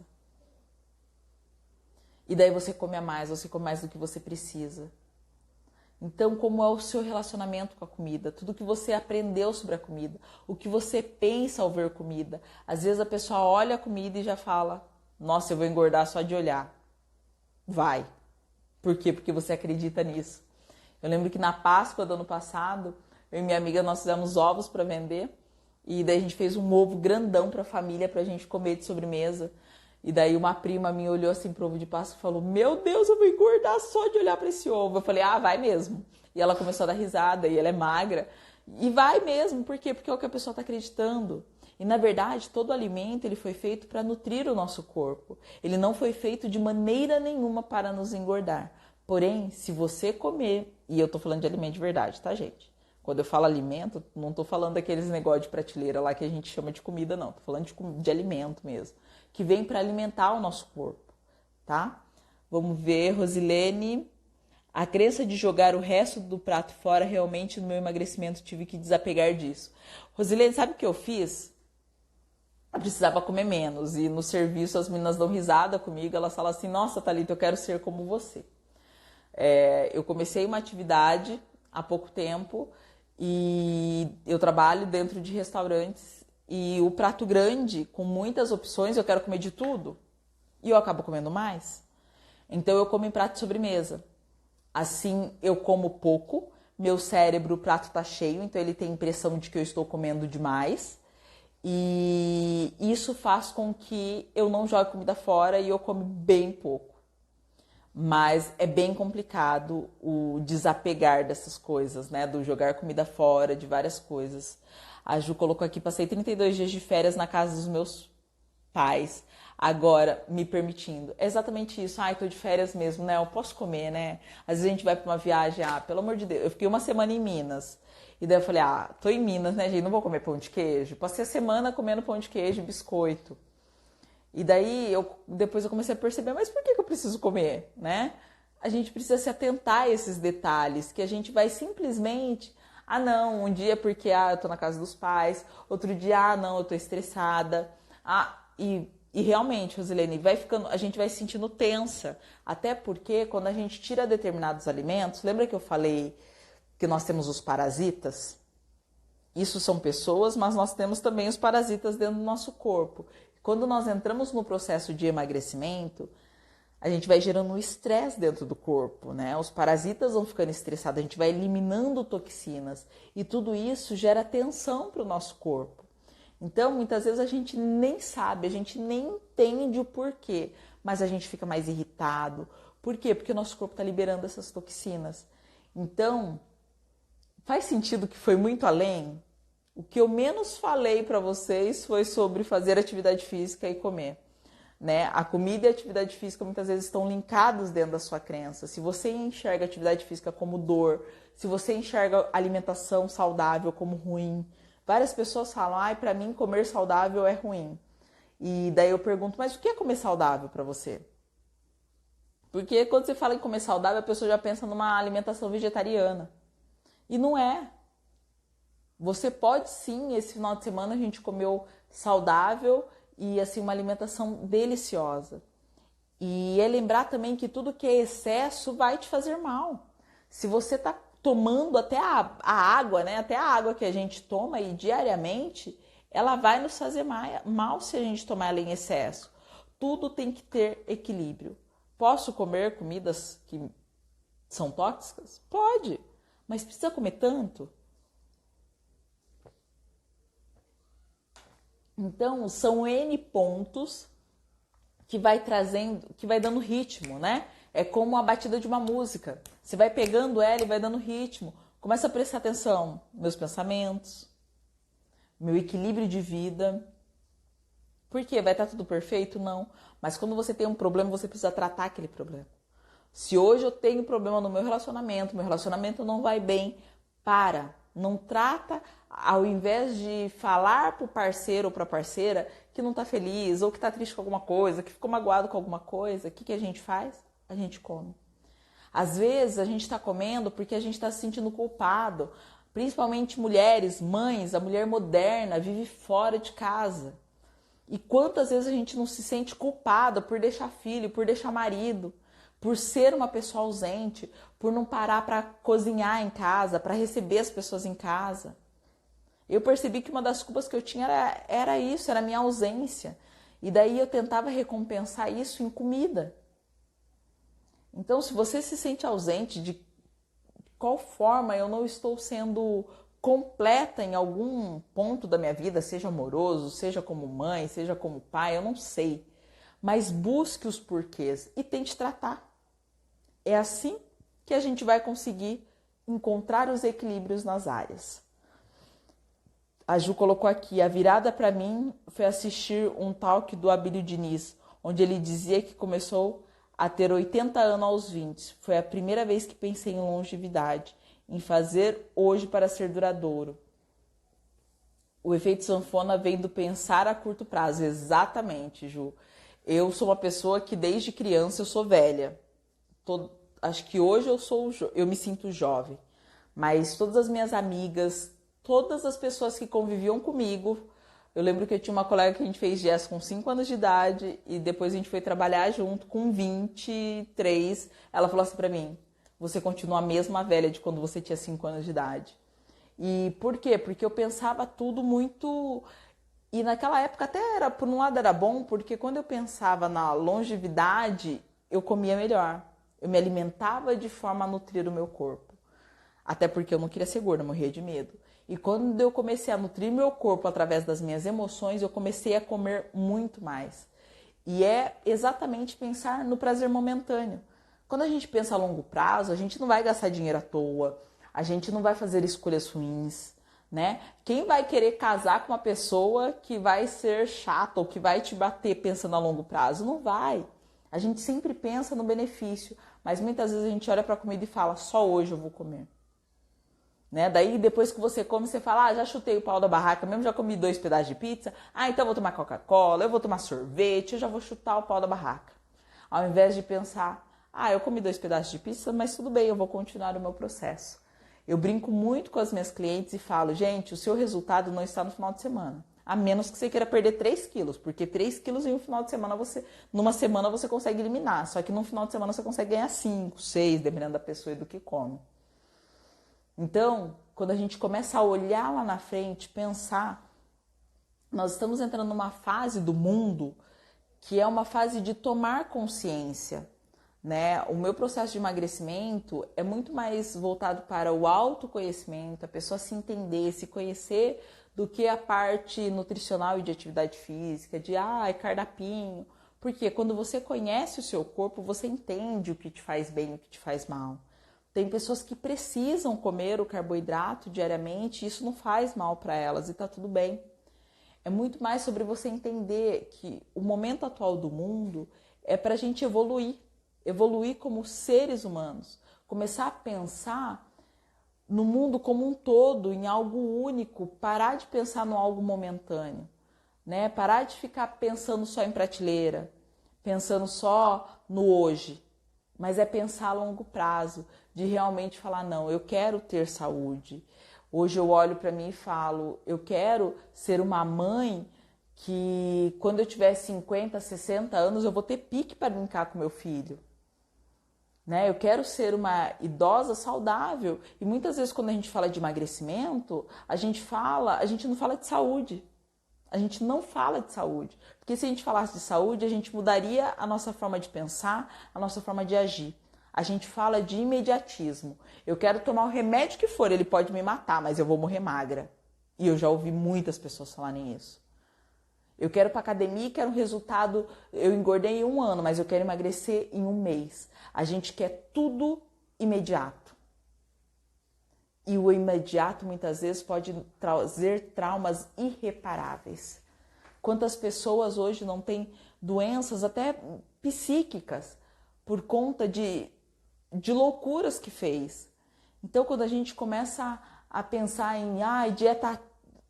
E daí você come mais do que você precisa. Então, como é o seu relacionamento com a comida? Tudo que você aprendeu sobre a comida, o que você pensa ao ver comida. Às vezes a pessoa olha a comida e já fala, nossa, eu vou engordar só de olhar. Vai. Por quê? Porque você acredita nisso. Eu lembro que na Páscoa do ano passado, eu e minha amiga, nós fizemos ovos para vender E daí a gente fez um ovo grandão pra família pra gente comer de sobremesa. E daí uma prima minha olhou assim pro ovo de Páscoa e falou: Meu Deus, eu vou engordar só de olhar pra esse ovo. Eu falei: Ah, vai mesmo. E ela começou a dar risada, e ela é magra. E vai mesmo, por quê? Porque é o que a pessoa está acreditando. E na verdade, todo alimento ele foi feito para nutrir o nosso corpo. Ele não foi feito de maneira nenhuma para nos engordar. Porém, se você comer, e eu tô falando de alimento de verdade, tá, gente? Quando eu falo alimento, não tô falando daqueles negócios de prateleira lá que a gente chama de comida, não. Tô falando de alimento mesmo, que vem para alimentar o nosso corpo, tá? Vamos ver, Rosilene. A crença de jogar o resto do prato fora, realmente no meu emagrecimento tive que desapegar disso. Rosilene, sabe o que eu fiz? Eu precisava comer menos. E no serviço as meninas dão risada comigo. Elas falam assim: Nossa, Thalita, eu quero ser como você. Eu comecei uma atividade há pouco tempo e eu trabalho dentro de restaurantes. E o prato grande, com muitas opções, eu quero comer de tudo. E eu acabo comendo mais. Então eu como em prato de sobremesa. Assim eu como pouco, meu cérebro, o prato tá cheio, então ele tem a impressão de que eu estou comendo demais. E isso faz com que eu não jogue comida fora e eu como bem pouco. Mas é bem complicado o desapegar dessas coisas, né? Do jogar comida fora, de várias coisas. A Ju colocou aqui, passei 32 dias de férias na casa dos meus pais, agora me permitindo. É exatamente isso. Ai, tô de férias mesmo, né? Eu posso comer, né? Às vezes a gente vai pra uma viagem, pelo amor de Deus. Eu fiquei uma semana em Minas. E daí eu falei, tô em Minas, né, gente? Não vou comer pão de queijo. Passei a semana comendo pão de queijo e biscoito. E daí depois eu comecei a perceber, mas por que eu preciso comer, né? A gente precisa se atentar a esses detalhes, que a gente vai simplesmente, não, um dia porque eu tô na casa dos pais, outro dia, não, eu tô estressada. E realmente, Rosilene, a gente vai se sentindo tensa. Até porque quando a gente tira determinados alimentos, lembra que eu falei que nós temos os parasitas? Isso são pessoas, mas nós temos também os parasitas dentro do nosso corpo. Quando nós entramos no processo de emagrecimento, a gente vai gerando um estresse dentro do corpo, né? Os parasitas vão ficando estressados, a gente vai eliminando toxinas e tudo isso gera tensão para o nosso corpo. Então, muitas vezes a gente nem sabe, a gente nem entende o porquê, mas a gente fica mais irritado. Por quê? Porque o nosso corpo está liberando essas toxinas. Então, faz sentido que foi muito além? O que eu menos falei para vocês foi sobre fazer atividade física e comer, né? A comida e a atividade física muitas vezes estão linkados dentro da sua crença. Se você enxerga a atividade física como dor, se você enxerga alimentação saudável como ruim, várias pessoas falam, para mim comer saudável é ruim. E daí eu pergunto, mas o que é comer saudável para você? Porque quando você fala em comer saudável, a pessoa já pensa numa alimentação vegetariana. E não é. Você pode sim, esse final de semana a gente comeu saudável e assim uma alimentação deliciosa. E é lembrar também que tudo que é excesso vai te fazer mal. Se você está tomando até a água, né? Até a água que a gente toma aí diariamente, ela vai nos fazer mal se a gente tomar ela em excesso. Tudo tem que ter equilíbrio. Posso comer comidas que são tóxicas? Pode, mas precisa comer tanto? Então, são N pontos que vai trazendo, que vai dando ritmo, né? É como a batida de uma música. Você vai pegando ela e vai dando ritmo. Começa a prestar atenção nos meus pensamentos, meu equilíbrio de vida. Por quê? Vai estar tudo perfeito? Não. Mas quando você tem um problema, você precisa tratar aquele problema. Se hoje eu tenho problema no meu relacionamento não vai bem, não trata, ao invés de falar pro parceiro ou pra parceira que não tá feliz, ou que tá triste com alguma coisa, que ficou magoado com alguma coisa, o que a gente faz? A gente come. Às vezes a gente tá comendo porque a gente tá se sentindo culpado, principalmente mulheres, mães, a mulher moderna vive fora de casa. E quantas vezes a gente não se sente culpada por deixar filho, por deixar marido, por ser uma pessoa ausente, por não parar para cozinhar em casa, para receber as pessoas em casa. Eu percebi que uma das culpas que eu tinha era isso, era a minha ausência. E daí eu tentava recompensar isso em comida. Então, se você se sente ausente, de qual forma eu não estou sendo completa em algum ponto da minha vida, seja amoroso, seja como mãe, seja como pai, eu não sei. Mas busque os porquês e tente tratar. É assim que a gente vai conseguir encontrar os equilíbrios nas áreas. A Ju colocou aqui, a virada para mim foi assistir um talk do Abílio Diniz, onde ele dizia que começou a ter 80 anos aos 20. Foi a primeira vez que pensei em longevidade, em fazer hoje para ser duradouro. O efeito sanfona vem do pensar a curto prazo. Exatamente, Ju. Eu sou uma pessoa que desde criança eu sou velha. Acho que hoje eu me sinto jovem. Mas todas as minhas amigas, todas as pessoas que conviviam comigo, eu lembro que eu tinha uma colega que a gente fez jazz com 5 anos de idade e depois a gente foi trabalhar junto com 23. Ela falou assim pra mim, você continua a mesma velha de quando você tinha 5 anos de idade. E por quê? Porque eu pensava tudo muito... E naquela época até era, por um lado era bom, porque quando eu pensava na longevidade, eu comia melhor. Eu me alimentava de forma a nutrir o meu corpo. Até porque eu não queria ser gorda, eu morria de medo. E quando eu comecei a nutrir meu corpo através das minhas emoções, eu comecei a comer muito mais. E é exatamente pensar no prazer momentâneo. Quando a gente pensa a longo prazo, a gente não vai gastar dinheiro à toa, a gente não vai fazer escolhas ruins, né? Quem vai querer casar com uma pessoa que vai ser chata ou que vai te bater pensando a longo prazo? Não vai. A gente sempre pensa no benefício, mas muitas vezes a gente olha para a comida e fala, só hoje eu vou comer. Né? Daí depois que você come, você fala, já chutei o pau da barraca, mesmo já comi 2 pedaços de pizza, então eu vou tomar Coca-Cola, eu vou tomar sorvete, eu já vou chutar o pau da barraca. Ao invés de pensar, eu comi 2 pedaços de pizza, mas tudo bem, eu vou continuar o meu processo. Eu brinco muito com as minhas clientes e falo, gente, o seu resultado não está no final de semana. A menos que você queira perder 3 quilos, porque 3 quilos em um final de semana, numa semana você consegue eliminar, só que num final de semana você consegue ganhar 5, 6, dependendo da pessoa e do que come. Então, quando a gente começa a olhar lá na frente, pensar, nós estamos entrando numa fase do mundo que é uma fase de tomar consciência, né? O meu processo de emagrecimento é muito mais voltado para o autoconhecimento, a pessoa se entender, se conhecer, do que a parte nutricional e de atividade física, de cardápio. Porque quando você conhece o seu corpo, você entende o que te faz bem e o que te faz mal. Tem pessoas que precisam comer o carboidrato diariamente e isso não faz mal para elas e tá tudo bem. É muito mais sobre você entender que o momento atual do mundo é para a gente evoluir como seres humanos, começar a pensar no mundo como um todo, em algo único, parar de pensar no algo momentâneo, né? Parar de ficar pensando só em prateleira, pensando só no hoje, mas é pensar a longo prazo, de realmente falar, não, eu quero ter saúde. Hoje eu olho para mim e falo, eu quero ser uma mãe que quando eu tiver 50, 60 anos eu vou ter pique para brincar com meu filho. Né? Eu quero ser uma idosa saudável. E muitas vezes quando a gente fala de emagrecimento, a gente não fala de saúde. A gente não fala de saúde. Porque se a gente falasse de saúde, a gente mudaria a nossa forma de pensar, a nossa forma de agir. A gente fala de imediatismo. Eu quero tomar o remédio que for, ele pode me matar, mas eu vou morrer magra. E eu já ouvi muitas pessoas falarem isso. Eu quero ir para academia e quero um resultado, eu engordei em 1 ano, mas eu quero emagrecer em 1 mês. A gente quer tudo imediato. E o imediato muitas vezes pode trazer traumas irreparáveis. Quantas pessoas hoje não têm doenças até psíquicas por conta de loucuras que fez. Então, quando a gente começa a pensar em dieta,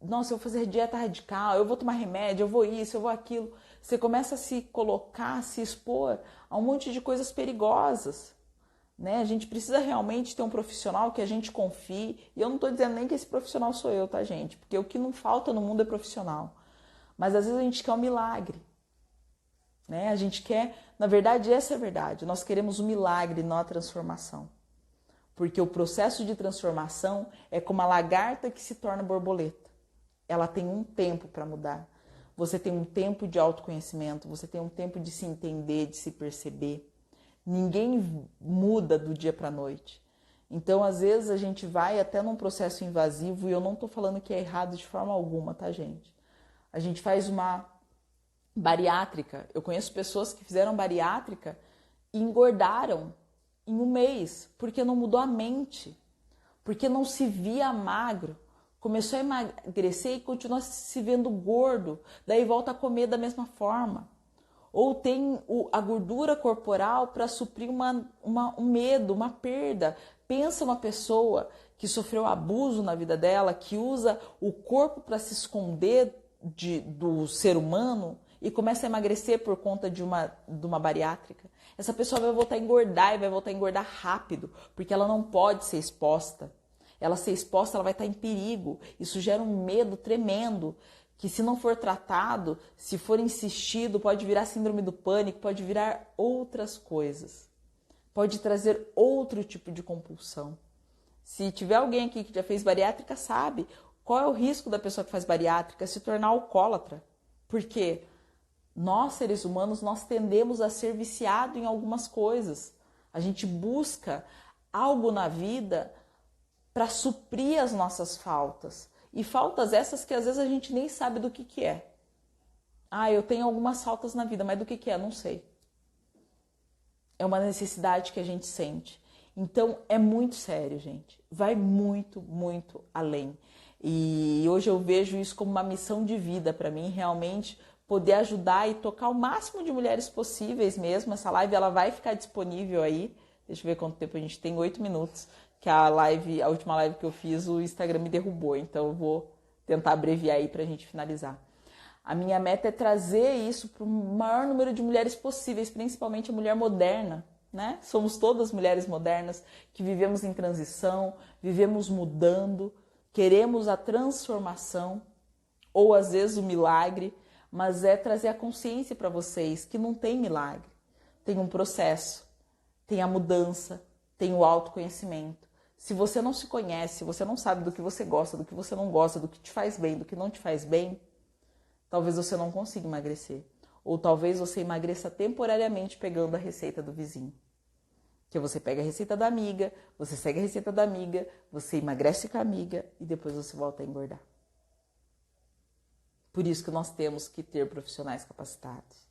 nossa, eu vou fazer dieta radical, eu vou tomar remédio, eu vou isso, eu vou aquilo, você começa a se colocar, a se expor a um monte de coisas perigosas. Né? A gente precisa realmente ter um profissional que a gente confie. E eu não estou dizendo nem que esse profissional sou eu, tá, gente? Porque o que não falta no mundo é profissional. Mas às vezes a gente quer um milagre. Né? A gente quer, na verdade, essa é a verdade. Nós queremos um milagre, não a transformação. Porque o processo de transformação é como a lagarta que se torna borboleta. Ela tem um tempo para mudar. Você tem um tempo de autoconhecimento, você tem um tempo de se entender, de se perceber. Ninguém muda do dia para a noite. Então, às vezes, a gente vai até num processo invasivo, e eu não estou falando que é errado de forma alguma, tá, gente? A gente faz uma bariátrica. Eu conheço pessoas que fizeram bariátrica e engordaram em um mês, porque não mudou a mente, porque não se via magro. Começou a emagrecer e continua se vendo gordo, daí volta a comer da mesma forma. Ou tem a gordura corporal para suprir um medo, uma perda. Pensa uma pessoa que sofreu abuso na vida dela, que usa o corpo para se esconder do ser humano e começa a emagrecer por conta de uma bariátrica. Essa pessoa vai voltar a engordar e vai voltar a engordar rápido, porque ela não pode ser exposta. Ela ser exposta, ela vai estar em perigo. Isso gera um medo tremendo, que se não for tratado, se for insistido, pode virar síndrome do pânico, pode virar outras coisas. Pode trazer outro tipo de compulsão. Se tiver alguém aqui que já fez bariátrica, sabe qual é o risco da pessoa que faz bariátrica se tornar alcoólatra. Por quê? Nós, seres humanos, nós tendemos a ser viciados em algumas coisas. A gente busca algo na vida para suprir as nossas faltas. E faltas essas que às vezes a gente nem sabe do que é. Ah, eu tenho algumas faltas na vida, mas do que é? Não sei. É uma necessidade que a gente sente. Então, é muito sério, gente. Vai muito, muito além. E hoje eu vejo isso como uma missão de vida para mim, realmente poder ajudar e tocar o máximo de mulheres possíveis mesmo. Essa live ela vai ficar disponível aí. Deixa eu ver quanto tempo a gente tem, 8 minutos. Que a última live que eu fiz, o Instagram me derrubou. Então eu vou tentar abreviar aí pra gente finalizar. A minha meta é trazer isso para o maior número de mulheres possíveis, principalmente a mulher moderna, né? Somos todas mulheres modernas que vivemos em transição, vivemos mudando, queremos a transformação ou às vezes o milagre, mas é trazer a consciência para vocês que não tem milagre, tem um processo, tem a mudança, tem o autoconhecimento. Se você não se conhece, se você não sabe do que você gosta, do que você não gosta, do que te faz bem, do que não te faz bem, talvez você não consiga emagrecer. Ou talvez você emagreça temporariamente pegando a receita do vizinho. Que você pega a receita da amiga, você segue a receita da amiga, você emagrece com a amiga e depois você volta a engordar. Por isso que nós temos que ter profissionais capacitados.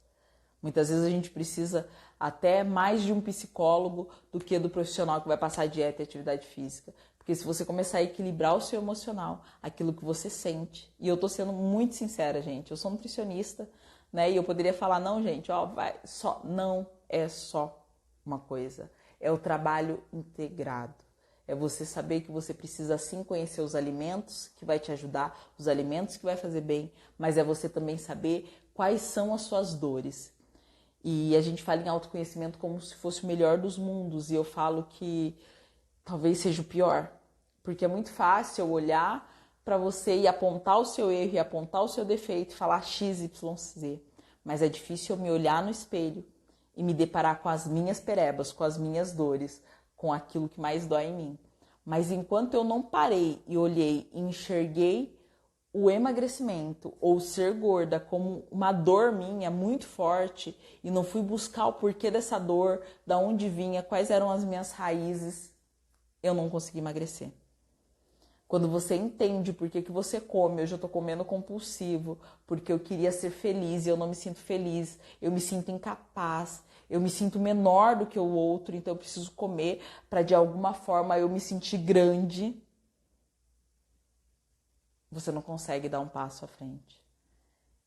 Muitas vezes a gente precisa até mais de um psicólogo do que do profissional que vai passar dieta e atividade física. Porque se você começar a equilibrar o seu emocional, aquilo que você sente, e eu tô sendo muito sincera, gente, eu sou nutricionista, né? E eu poderia falar, não, gente, não é só uma coisa, é o trabalho integrado. É você saber que você precisa sim conhecer os alimentos que vai te ajudar, os alimentos que vai fazer bem, mas é você também saber quais são as suas dores. E a gente fala em autoconhecimento como se fosse o melhor dos mundos. E eu falo que talvez seja o pior. Porque é muito fácil eu olhar para você e apontar o seu erro e apontar o seu defeito e falar X, Y, Z. Mas é difícil eu me olhar no espelho e me deparar com as minhas perebas, com as minhas dores, com aquilo que mais dói em mim. Mas enquanto eu não parei e olhei e enxerguei o emagrecimento ou ser gorda como uma dor minha muito forte e não fui buscar o porquê dessa dor, da onde vinha, quais eram as minhas raízes, eu não consegui emagrecer. Quando você entende por que você come, hoje eu tô comendo compulsivo, porque eu queria ser feliz e eu não me sinto feliz, eu me sinto incapaz, eu me sinto menor do que o outro, então eu preciso comer para de alguma forma eu me sentir grande. Você não consegue dar um passo à frente.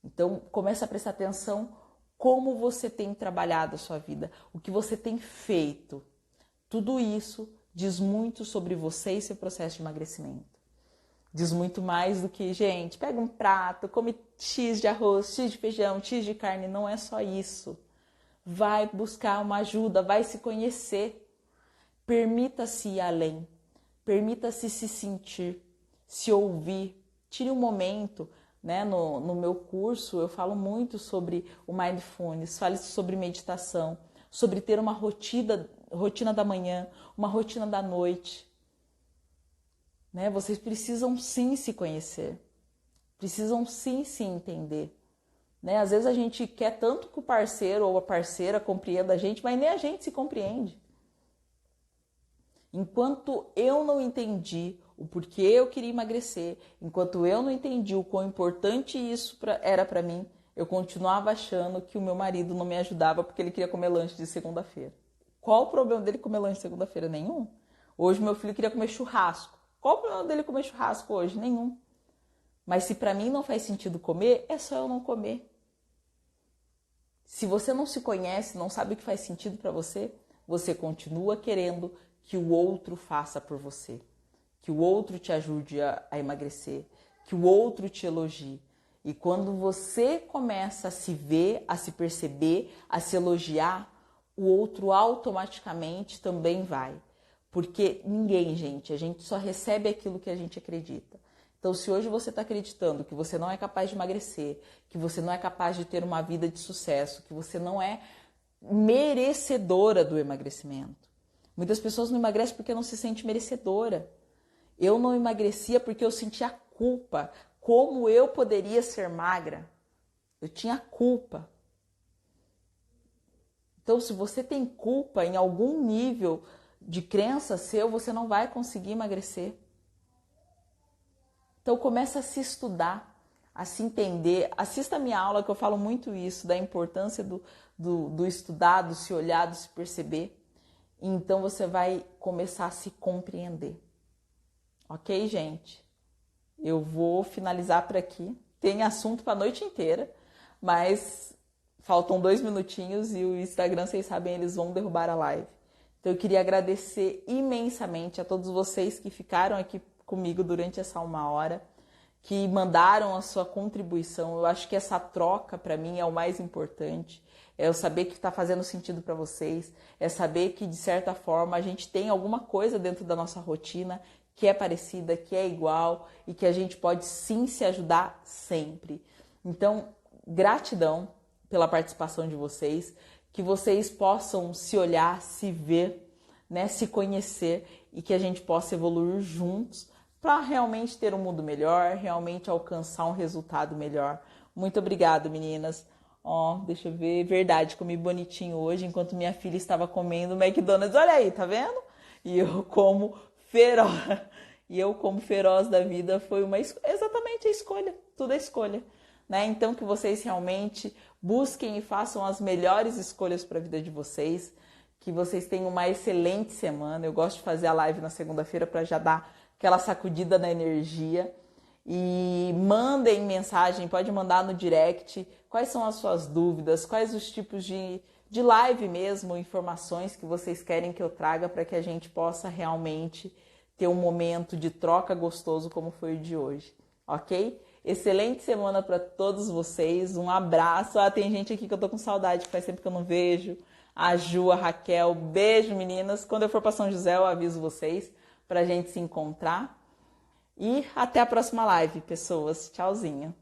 Então, comece a prestar atenção como você tem trabalhado a sua vida, o que você tem feito. Tudo isso diz muito sobre você e seu processo de emagrecimento. Diz muito mais do que, gente, pega um prato, come X de arroz, X de feijão, X de carne. Não é só isso. Vai buscar uma ajuda, vai se conhecer. Permita-se ir além. Permita-se se sentir, se ouvir. Tire um momento, né? No meu curso eu falo muito sobre o Mindfulness, falo sobre meditação, sobre ter uma rotina da manhã, uma rotina da noite. Né? Vocês precisam sim se conhecer, precisam sim se entender. Né? Às vezes a gente quer tanto que o parceiro ou a parceira compreenda a gente, mas nem a gente se compreende. Enquanto eu não entendi o porquê eu queria emagrecer, enquanto eu não entendi o quão importante isso era para mim, eu continuava achando que o meu marido não me ajudava porque ele queria comer lanche de segunda-feira. Qual o problema dele comer lanche de segunda-feira? Nenhum. Hoje meu filho queria comer churrasco. Qual o problema dele comer churrasco hoje? Nenhum. Mas se para mim não faz sentido comer, é só eu não comer. Se você não se conhece, não sabe o que faz sentido para você, você continua querendo que o outro faça por você, que o outro te ajude a emagrecer, que o outro te elogie. E quando você começa a se ver, a se perceber, a se elogiar, o outro automaticamente também vai. Porque ninguém, gente, a gente só recebe aquilo que a gente acredita. Então, se hoje você está acreditando que você não é capaz de emagrecer, que você não é capaz de ter uma vida de sucesso, que você não é merecedora do emagrecimento. Muitas pessoas não emagrecem porque não se sente merecedora. Eu não emagrecia porque eu sentia culpa. Como eu poderia ser magra? Eu tinha culpa. Então, se você tem culpa em algum nível de crença seu, você não vai conseguir emagrecer. Então começa a se estudar, a se entender. Assista a minha aula que eu falo muito isso, da importância do estudar, do se olhar, do se perceber. E então você vai começar a se compreender. Ok, gente? Eu vou finalizar por aqui. Tem assunto para a noite inteira, mas faltam 2 minutinhos e o Instagram, vocês sabem, eles vão derrubar a live. Então eu queria agradecer imensamente a todos vocês que ficaram aqui comigo durante essa 1 hora, que mandaram a sua contribuição. Eu acho que essa troca para mim é o mais importante. É eu saber que está fazendo sentido para vocês, é saber que de certa forma a gente tem alguma coisa dentro da nossa rotina que é parecida, que é igual e que a gente pode sim se ajudar sempre. Então, gratidão pela participação de vocês, que vocês possam se olhar, se ver, né, se conhecer e que a gente possa evoluir juntos para realmente ter um mundo melhor, realmente alcançar um resultado melhor. Muito obrigada, meninas. Deixa eu ver, verdade, comi bonitinho hoje enquanto minha filha estava comendo McDonald's. Olha aí, tá vendo? E eu como feroz. E eu como feroz da vida foi exatamente a escolha, tudo é escolha, né? Então que vocês realmente busquem e façam as melhores escolhas para a vida de vocês, que vocês tenham uma excelente semana. Eu gosto de fazer a live na segunda-feira para já dar aquela sacudida na energia. E mandem mensagem, pode mandar no direct quais são as suas dúvidas, quais os tipos de live mesmo, informações que vocês querem que eu traga para que a gente possa realmente ter um momento de troca gostoso como foi o de hoje, ok? Excelente semana para todos vocês, um abraço. Tem gente aqui que eu tô com saudade, que faz tempo que eu não vejo. A Ju, a Raquel, beijo meninas. Quando eu for para São José eu aviso vocês pra gente se encontrar. E até a próxima live, pessoas. Tchauzinho.